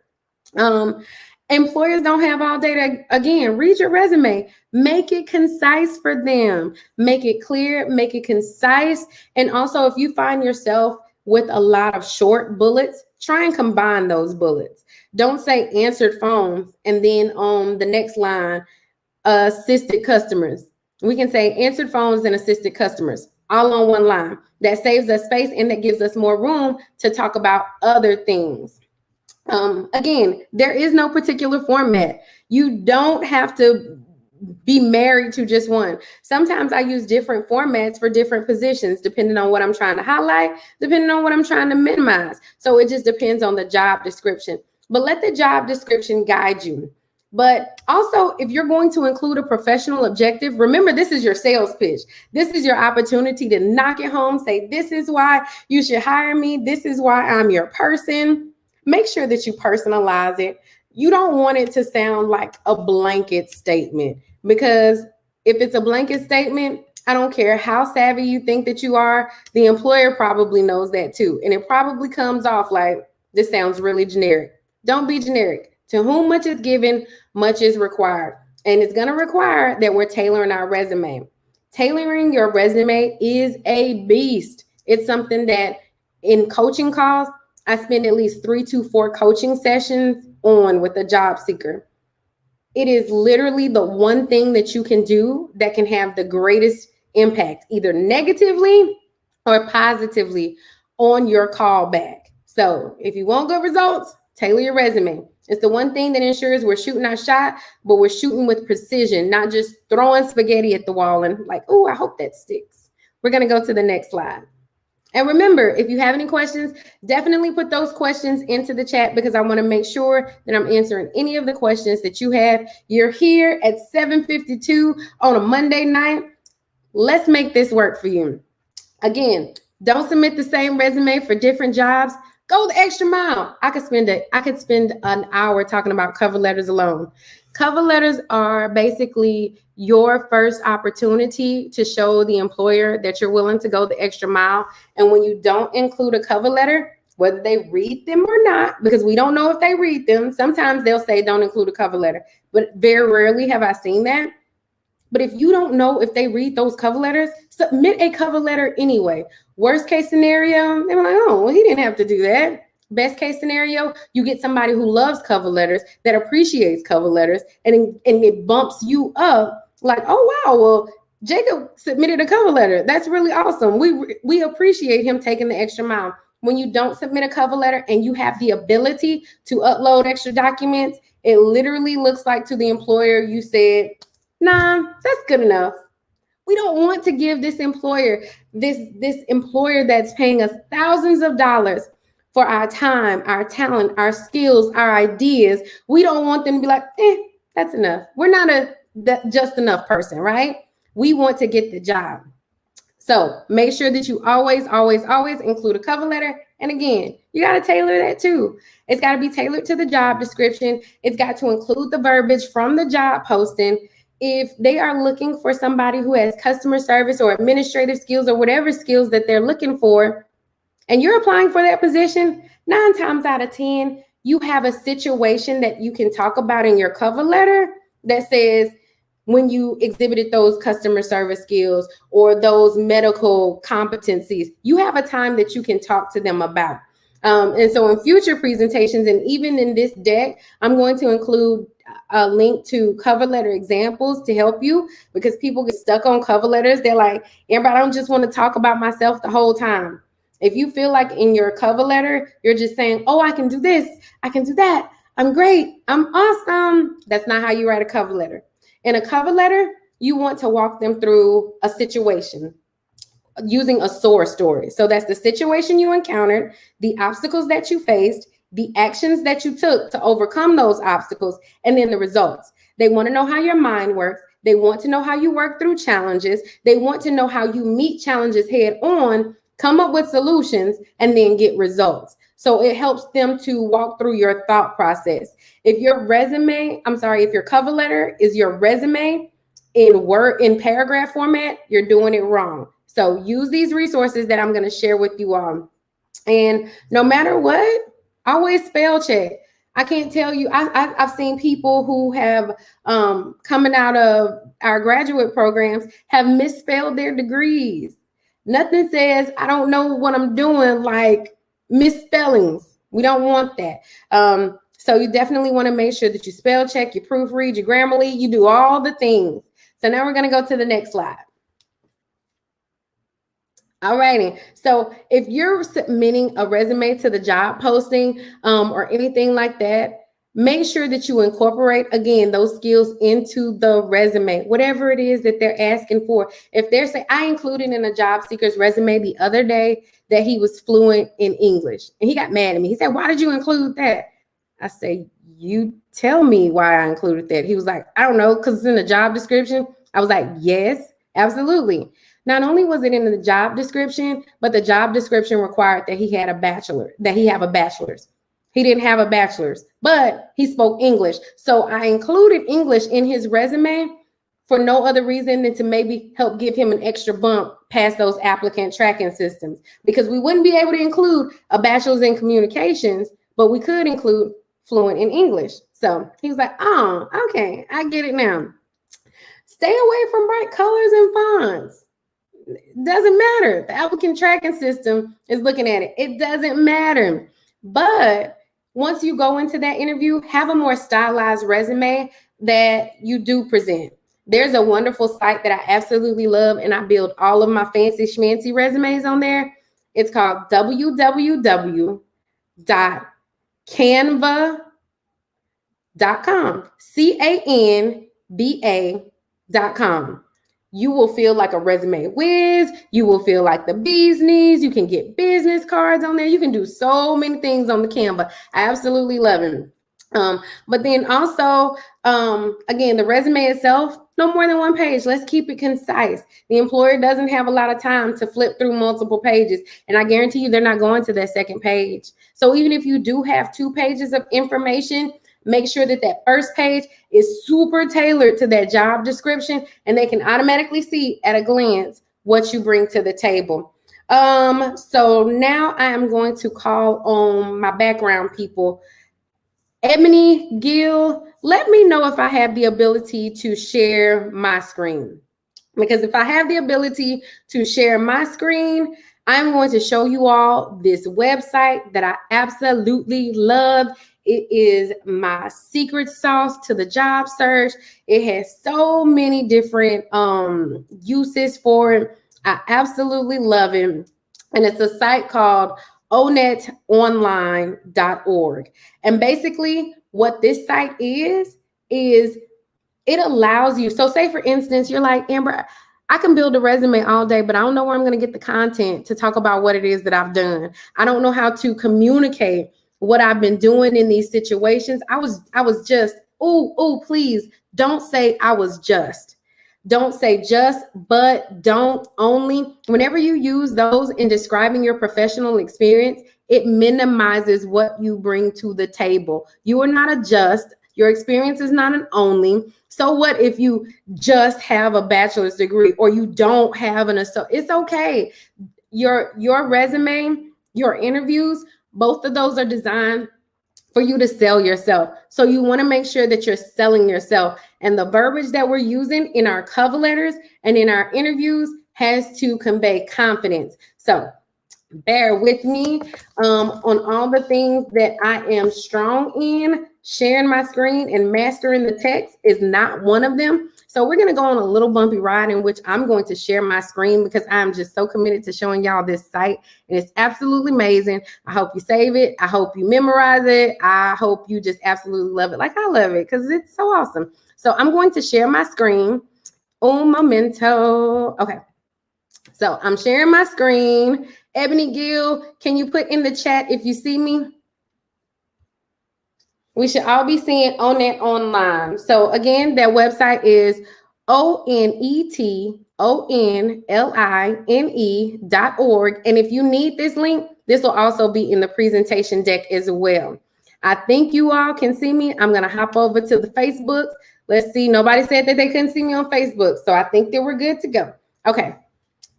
Employers don't have all day to, again, read your resume. Make it concise for them. Make it clear, make it concise. And also, if you find yourself with a lot of short bullets, try and combine those bullets. Don't say answered phones and then on the next line, assisted customers. We can say answered phones and assisted customers all on one line. That saves us space and that gives us more room to talk about other things. Again, there is no particular format. You don't have to be married to just one. Sometimes I use different formats for different positions, depending on what I'm trying to highlight, depending on what I'm trying to minimize. So it just depends on the job description. But let the job description guide you. But also, if you're going to include a professional objective, remember, this is your sales pitch. This is your opportunity to knock it home, say, this is why you should hire me. This is why I'm your person. Make sure that you personalize it. You don't want it to sound like a blanket statement, because if it's a blanket statement, I don't care how savvy you think that you are, the employer probably knows that too. And it probably comes off like, this sounds really generic. Don't be generic. To whom much is given, much is required. And it's going to require that we're tailoring our resume. Tailoring your resume is a beast. It's something that in coaching calls, I spend at least 3 to 4 coaching sessions on with a job seeker. It is literally the one thing that you can do that can have the greatest impact, either negatively or positively, on your callback. So if you want good results, tailor your resume. It's the one thing that ensures we're shooting our shot, but we're shooting with precision, not just throwing spaghetti at the wall and like, oh, I hope that sticks. We're going to go to the next slide. And remember, if you have any questions, definitely put those questions into the chat, because I want to make sure that I'm answering any of the questions that you have. You're here at 7:52 on a Monday night. Let's make this work for you. Again, don't submit the same resume for different jobs. Go the extra mile. I could spend an hour talking about cover letters alone. Cover letters are basically your first opportunity to show the employer that you're willing to go the extra mile. And when you don't include a cover letter, whether they read them or not, because we don't know if they read them, sometimes they'll say don't include a cover letter, but very rarely have I seen that. But if you don't know if they read those cover letters, submit a cover letter anyway. Worst case scenario, they were like, oh, well, he didn't have to do that. Best case scenario, you get somebody who loves cover letters, that appreciates cover letters, and it bumps you up like, oh, wow, well, Jacob submitted a cover letter. That's really awesome. We appreciate him taking the extra mile. When you don't submit a cover letter and you have the ability to upload extra documents, it literally looks like to the employer you said, nah, that's good enough. We don't want to give this employer, this employer that's paying us thousands of dollars for our time, our talent, our skills, our ideas. We don't want them to be like, that's enough. We're not a just enough person, right? We want to get the job. So make sure that you always, always, always include a cover letter. And again, you got to tailor that too. It's got to be tailored to the job description. It's got to include the verbiage from the job posting. If they are looking for somebody who has customer service or administrative skills or whatever skills that they're looking for, and you're applying for that position, 9 times out of 10, you have a situation that you can talk about in your cover letter that says, when you exhibited those customer service skills or those medical competencies, you have a time that you can talk to them about. And so in future presentations, and even in this deck, I'm going to include a link to cover letter examples to help you, because people get stuck on cover letters. They're like, Amber, I don't just want to talk about myself the whole time. If you feel like in your cover letter, you're just saying, oh, I can do this, I can do that, I'm great, I'm awesome. That's not how you write a cover letter. In a cover letter, you want to walk them through a situation using a SOAR story. So that's the situation you encountered, the obstacles that you faced, the actions that you took to overcome those obstacles, and then the results. They want to know how your mind works. They want to know how you work through challenges. They want to know how you meet challenges head on, come up with solutions, and then get results. So it helps them to walk through your thought process. If your cover letter is your resume in paragraph format, you're doing it wrong. So use these resources that I'm going to share with you all. And no matter what, always spell check. I can't tell you, I've seen people who have coming out of our graduate programs have misspelled their degrees. Nothing says I don't know what I'm doing like misspellings. We don't want that. So you definitely want to make sure that you spell check, you proofread, you Grammarly, you do all the things. So now we're going to go to the next slide. All righty. So if you're submitting a resume to the job posting or anything like that, make sure that you incorporate, again, those skills into the resume, whatever it is that they're asking for. If they're saying, I included in a job seeker's resume the other day that he was fluent in English, and he got mad at me. He said, why did you include that? I say, you tell me why I included that. He was like, I don't know, because it's in the job description. I was like, yes, absolutely. Not only was it in the job description, but the job description required that he have a bachelor's. He didn't have a bachelor's, but he spoke English. So I included English in his resume for no other reason than to maybe help give him an extra bump past those applicant tracking systems, because we wouldn't be able to include a bachelor's in communications, but we could include fluent in English. So he was like, oh, okay, I get it now. Stay away from bright colors and fonts. Doesn't matter. The applicant tracking system is looking at it. It doesn't matter. But once you go into that interview, have a more stylized resume that you do present. There's a wonderful site that I absolutely love, and I build all of my fancy schmancy resumes on there. It's called www.canva.com, CANVA.com. You will feel like a resume whiz. You will feel like the bee's knees. You can get business cards on there. You can do so many things on the Canva. I absolutely love it. But then also, again, the resume itself, no more than one page. Let's keep it concise. The employer doesn't have a lot of time to flip through multiple pages. And I guarantee you they're not going to that second page. So even if you do have 2 pages of information, make sure that that first page is super tailored to that job description, and they can automatically see at a glance what you bring to the table. So now I am going to call on my background people. Ebony, Gil, let me know if I have the ability to share my screen. Because if I have the ability to share my screen, I'm going to show you all this website that I absolutely love. It is my secret sauce to the job search. It has so many different uses for it. I absolutely love it. And it's a site called onetonline.org. And basically what this site is it allows you. So say, for instance, you're like, Amber, I can build a resume all day, but I don't know where I'm going to get the content to talk about what it is that I've done. I don't know how to communicate what I've been doing in these situations. I was just, please don't say I was just. Don't say just, but, don't, only. Whenever you use those in describing your professional experience, it minimizes what you bring to the table. You are not a just. Your experience is not an only. So what if you just have a bachelor's degree or you don't have an associate? It's okay. Your resume, your interviews, both of those are designed for you to sell yourself. So you want to make sure that you're selling yourself. And the verbiage that we're using in our cover letters and in our interviews has to convey confidence. So bear with me on all the things that I am strong in. Sharing my screen and mastering the text is not one of them. So we're going to go on a little bumpy ride in which I'm going to share my screen because I'm just so committed to showing y'all this site. And it's absolutely amazing. I hope you save it. I hope you memorize it. I hope you just absolutely love it like I love it because it's so awesome. So I'm going to share my screen. Un momento. Okay. So I'm sharing my screen. Ebony Gill, can you put in the chat if you see me? We should all be seeing Onet online. So again, that website is ONETONLINE.org. And if you need this link, this will also be in the presentation deck as well. I think you all can see me. I'm going to hop over to the Facebook. Let's see. Nobody said that they couldn't see me on Facebook. So I think that we're good to go. Okay.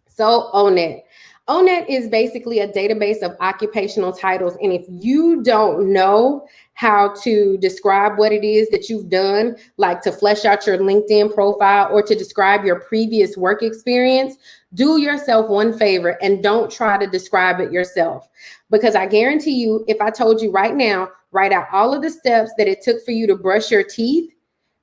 So ONET. ONET is basically a database of occupational titles. And if you don't know how to describe what it is that you've done, like to flesh out your LinkedIn profile or to describe your previous work experience, do yourself one favor and don't try to describe it yourself. Because I guarantee you, if I told you right now, write out all of the steps that it took for you to brush your teeth,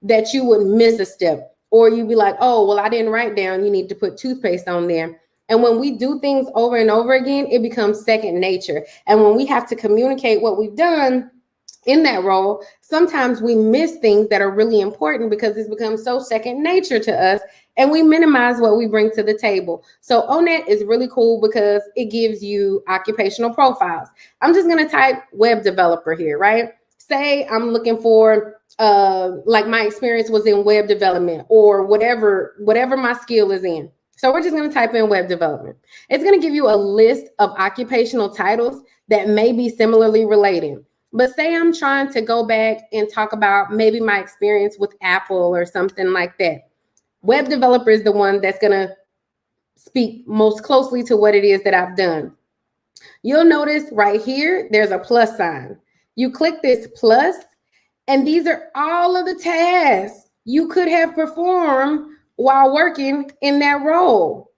that you would miss a step. Or you'd be like, oh, well, I didn't write down, you need to put toothpaste on there. And when we do things over and over again, it becomes second nature. And when we have to communicate what we've done in that role, sometimes we miss things that are really important because it's become so second nature to us and we minimize what we bring to the table. So ONET is really cool because it gives you occupational profiles. I'm just going to type web developer here, right? Say I'm looking for like my experience was in web development or whatever my skill is in. So we're just going to type in web development. It's going to give you a list of occupational titles that may be similarly related. But say I'm trying to go back and talk about maybe my experience with Apple or something like that. Web developer is the one that's going to speak most closely to what it is that I've done. You'll notice right here, there's a plus sign. You click this plus, and these are all of the tasks you could have performed while working in that role.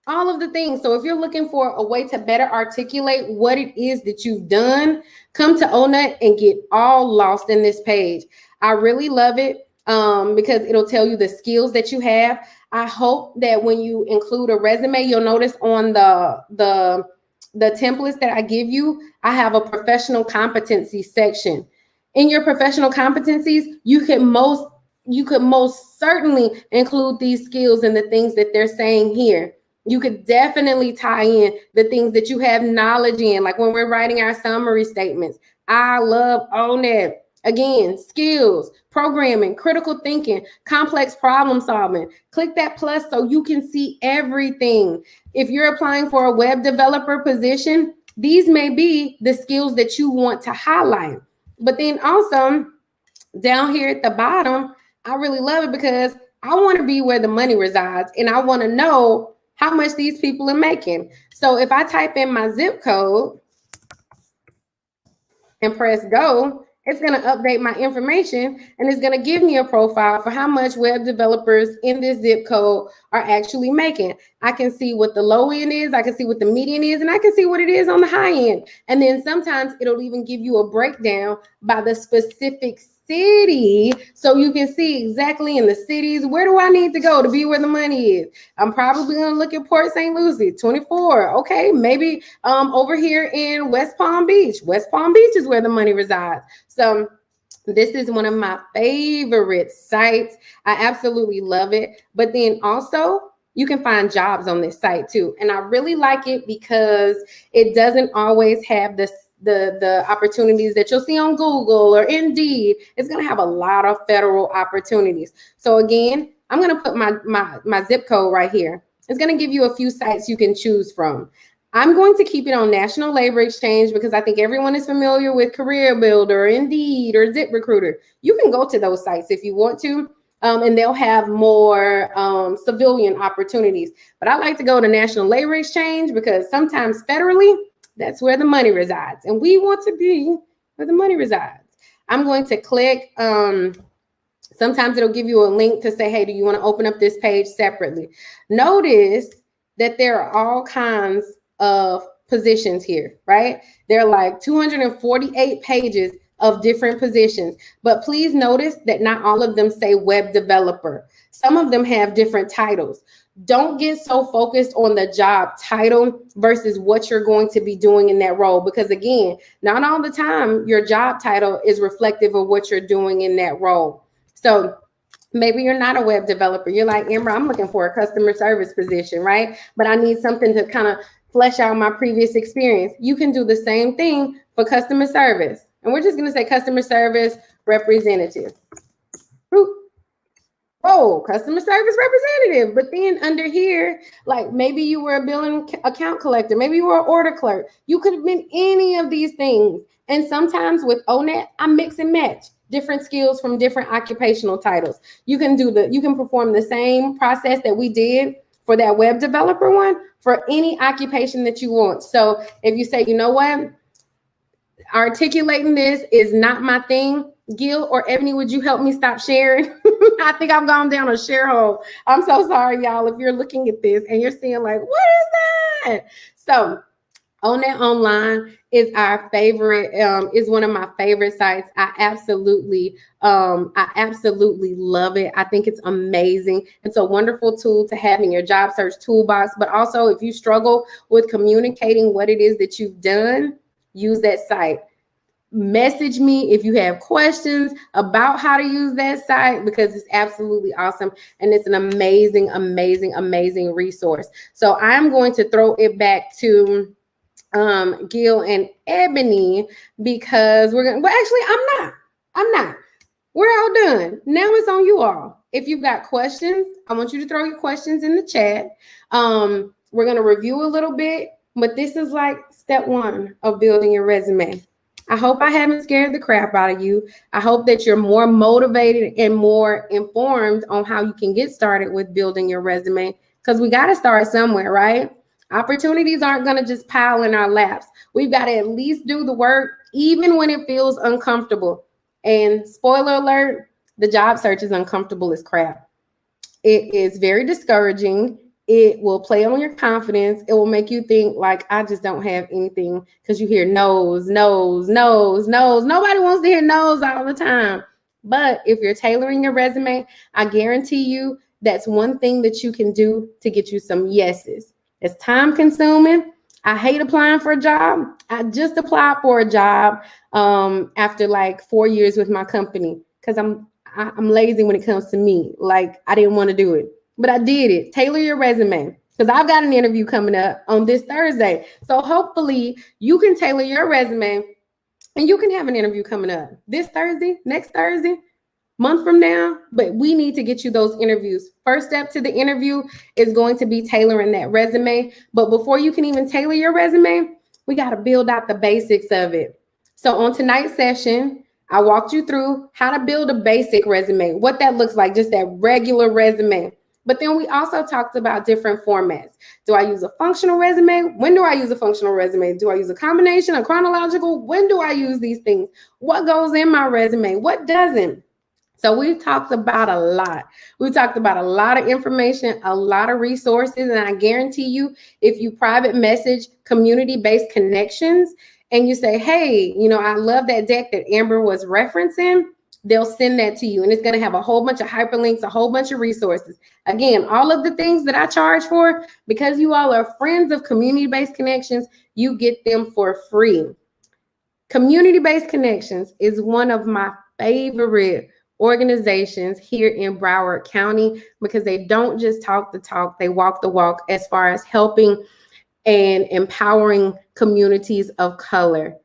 All of the things. So if you're looking for a way to better articulate what it is that you've done, come to ONET and get all lost in this page. I really love it because it'll tell you the skills that you have. I hope that when you include a resume, you'll notice on the templates that I give you, I have a professional competency section. In your professional competencies, you could most certainly include these skills and the things that they're saying here. You could definitely tie in the things that you have knowledge in, like when we're writing our summary statements. I love ONET. Again, skills, programming, critical thinking, complex problem solving. Click that plus so you can see everything. If you're applying for a web developer position, these may be the skills that you want to highlight. But then also down here at the bottom, I really love it because I want to be where the money resides and I want to know how much these people are making. So if I type in my zip code and press go, it's going to update my information and it's going to give me a profile for how much web developers in this zip code are actually making. I can see what the low end is, I can see what the median is, and I can see what it is on the high end. And then sometimes it'll even give you a breakdown by the specific city, so you can see exactly in the cities, where do I need to go to be where the money is? I'm probably going to look at Port St. Lucie, 24. Okay, maybe over here in West Palm Beach. West Palm Beach is where the money resides. So this is one of my favorite sites. I absolutely love it. But then also, you can find jobs on this site too. And I really like it because it doesn't always have the opportunities that you'll see on Google or Indeed. It's going to have a lot of federal opportunities. So again, I'm going to put my zip code right here. It's going to give you a few sites you can choose from. I'm going to keep it on National Labor Exchange because I think everyone is familiar with Career Builder, Indeed, or ZipRecruiter. You can go to those sites if you want to, and they'll have more civilian opportunities. But I like to go to National Labor Exchange because sometimes federally, that's where the money resides. And we want to be where the money resides. I'm going to click. Sometimes it'll give you a link to say, hey, do you want to open up this page separately? Notice that there are all kinds of positions here, right? There are like 248 pages of different positions, but please notice that not all of them say web developer. Some of them have different titles. Don't get so focused on the job title versus what you're going to be doing in that role, because again, not all the time your job title is reflective of what you're doing in that role. So maybe you're not a web developer. You're like, Amber, I'm looking for a customer service position, right? But I need something to kind of flesh out my previous experience. You can do the same thing for customer service. And we're just going to say customer service representative. Oh, customer service representative. But then under here, like maybe you were a billing account collector. Maybe you were an order clerk. You could have been any of these things. And sometimes with ONET, I mix and match different skills from different occupational titles. You can perform the same process that we did for that web developer one for any occupation that you want. So if you say, you know what, articulating this is not my thing, Gil or Ebony, would you help me stop sharing? I think I've gone down a share hole. I'm so sorry, y'all, if you're looking at this and you're seeing like, what is that? So ONET Online is our favorite, is one of my favorite sites. I absolutely love it. I think it's amazing. It's a wonderful tool to have in your job search toolbox, but also if you struggle with communicating what it is that you've done, use that site. Message me if you have questions about how to use that site, because it's absolutely awesome. And it's an amazing, amazing, amazing resource. So I'm going to throw it back to Gil and Ebony because we're going to, well, actually, I'm not. We're all done. Now it's on you all. If you've got questions, I want you to throw your questions in the chat. We're going to review a little bit, but this is like step one of building your resume. I hope I haven't scared the crap out of you. I hope that you're more motivated and more informed on how you can get started with building your resume, because we got to start somewhere, right? Opportunities aren't going to just pile in our laps. We've got to at least do the work, even when it feels uncomfortable. And spoiler alert, the job search is uncomfortable as crap. It is very discouraging. It will play on your confidence. It will make you think like, I just don't have anything, because you hear no's, no's, no's, no's. Nobody wants to hear no's all the time. But if you're tailoring your resume, I guarantee you that's one thing that you can do to get you some yeses. It's time consuming. I hate applying for a job. I just applied for a job after like 4 years with my company, because I'm lazy when it comes to me. Like I didn't want to do it, but I did it. Tailor your resume, because I've got an interview coming up on this Thursday. So hopefully you can tailor your resume and you can have an interview coming up this Thursday, next Thursday, month from now. But we need to get you those interviews. First step to the interview is going to be tailoring that resume. But before you can even tailor your resume, we got to build out the basics of it. So on tonight's session, I walked you through how to build a basic resume, what that looks like, just that regular resume. But then we also talked about different formats. Do I use a functional resume? When do I use a functional resume? Do I use a combination, a chronological? When do I use these things? What goes in my resume? What doesn't? So we've talked about a lot. We talked about a lot of information, a lot of resources, and I guarantee you, if you private message community-based connections and you say, hey, you know, I love that deck that Amber was referencing, they'll send that to you, and it's going to have a whole bunch of hyperlinks, a whole bunch of resources. Again, all of the things that I charge for, because you all are friends of community-based connections, you get them for free. Community-based connections is one of my favorite organizations here in Broward County, because they don't just talk the talk, they walk the walk as far as helping and empowering communities of color.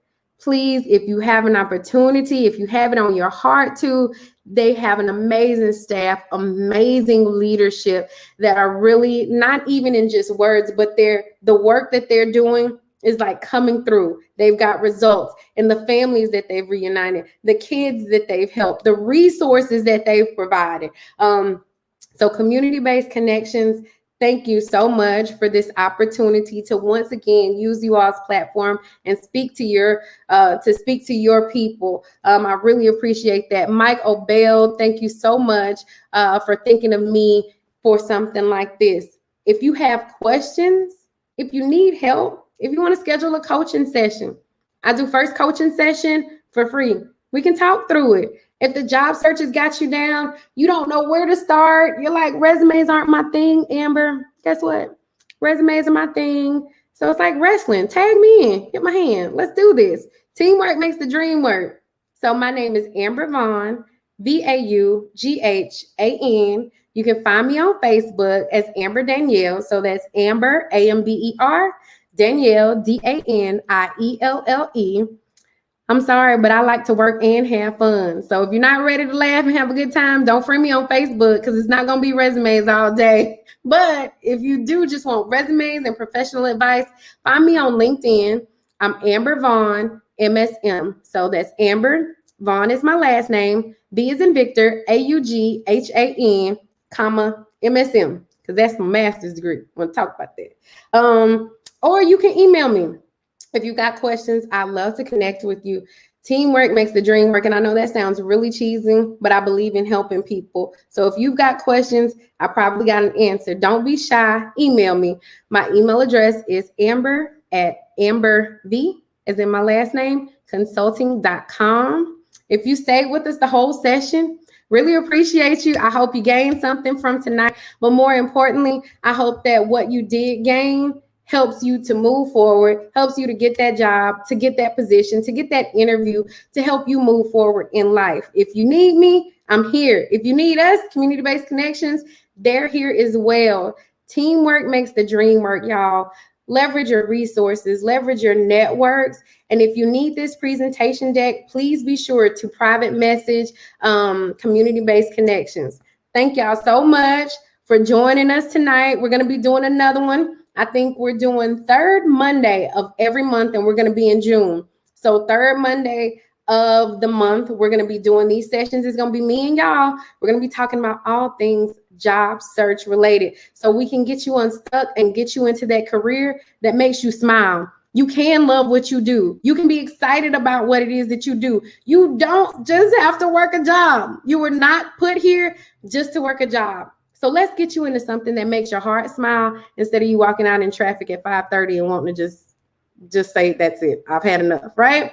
please, if you have an opportunity, if you have it on your heart to, they have an amazing staff, amazing leadership that are really not even in just words, but the work that they're doing is like coming through. They've got results, and the families that they've reunited, the kids that they've helped, the resources that they've provided. So community-based connections, thank you so much for this opportunity to once again use you all's platform and speak to your people. I really appreciate that. Mike O'Bell, thank you so much for thinking of me for something like this. If you have questions, if you need help, if you want to schedule a coaching session, I do first coaching session for free. We can talk through it. If the job search has got you down, you don't know where to start. You're like, resumes aren't my thing, Amber. Guess what? Resumes are my thing. So it's like wrestling. Tag me in. Hit my hand. Let's do this. Teamwork makes the dream work. So my name is Amber Vaughn, Vaughan. You can find me on Facebook as Amber Danielle. So that's Amber, Amber, Danielle, Danielle. I'm sorry, but I like to work and have fun. So if you're not ready to laugh and have a good time, don't friend me on Facebook because it's not going to be resumes all day. But if you do just want resumes and professional advice, find me on LinkedIn. I'm Amber Vaughn, MSM. So that's Amber. Vaughn is my last name. V is in Victor, AUGHAN, comma, MSM, because that's my master's degree. I want to talk about that. Or you can email me. If you got questions, I'd love to connect with you. Teamwork makes the dream work. And I know that sounds really cheesy, but I believe in helping people. So if you've got questions, I probably got an answer. Don't be shy. Email me. My email address is amber@amberv, as in my last name, consulting.com. If you stayed with us the whole session, really appreciate you. I hope you gained something from tonight. But more importantly, I hope that what you did gain helps you to move forward, helps you to get that job, to get that position, to get that interview, to help you move forward in life. If you need me, I'm here. If you need us, community-based connections, they're here as well. Teamwork makes the dream work, y'all. Leverage your resources, leverage your networks. And if you need this presentation deck, please be sure to private message community-based connections. Thank y'all so much for joining us tonight. We're going to be doing another one. I think we're doing third Monday of every month, and we're going to be in June. So third Monday of the month, we're going to be doing these sessions. It's going to be me and y'all. We're going to be talking about all things job search related, so we can get you unstuck and get you into that career that makes you smile. You can love what you do. You can be excited about what it is that you do. You don't just have to work a job. You were not put here just to work a job. So let's get you into something that makes your heart smile instead of you walking out in traffic at 5:30 and wanting to just say, that's it, I've had enough, right?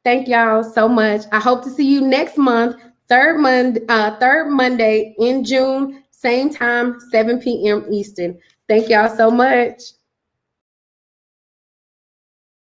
Thank y'all so much. I hope to see you next month, third Monday in June, same time, 7 p.m. Eastern. Thank y'all so much.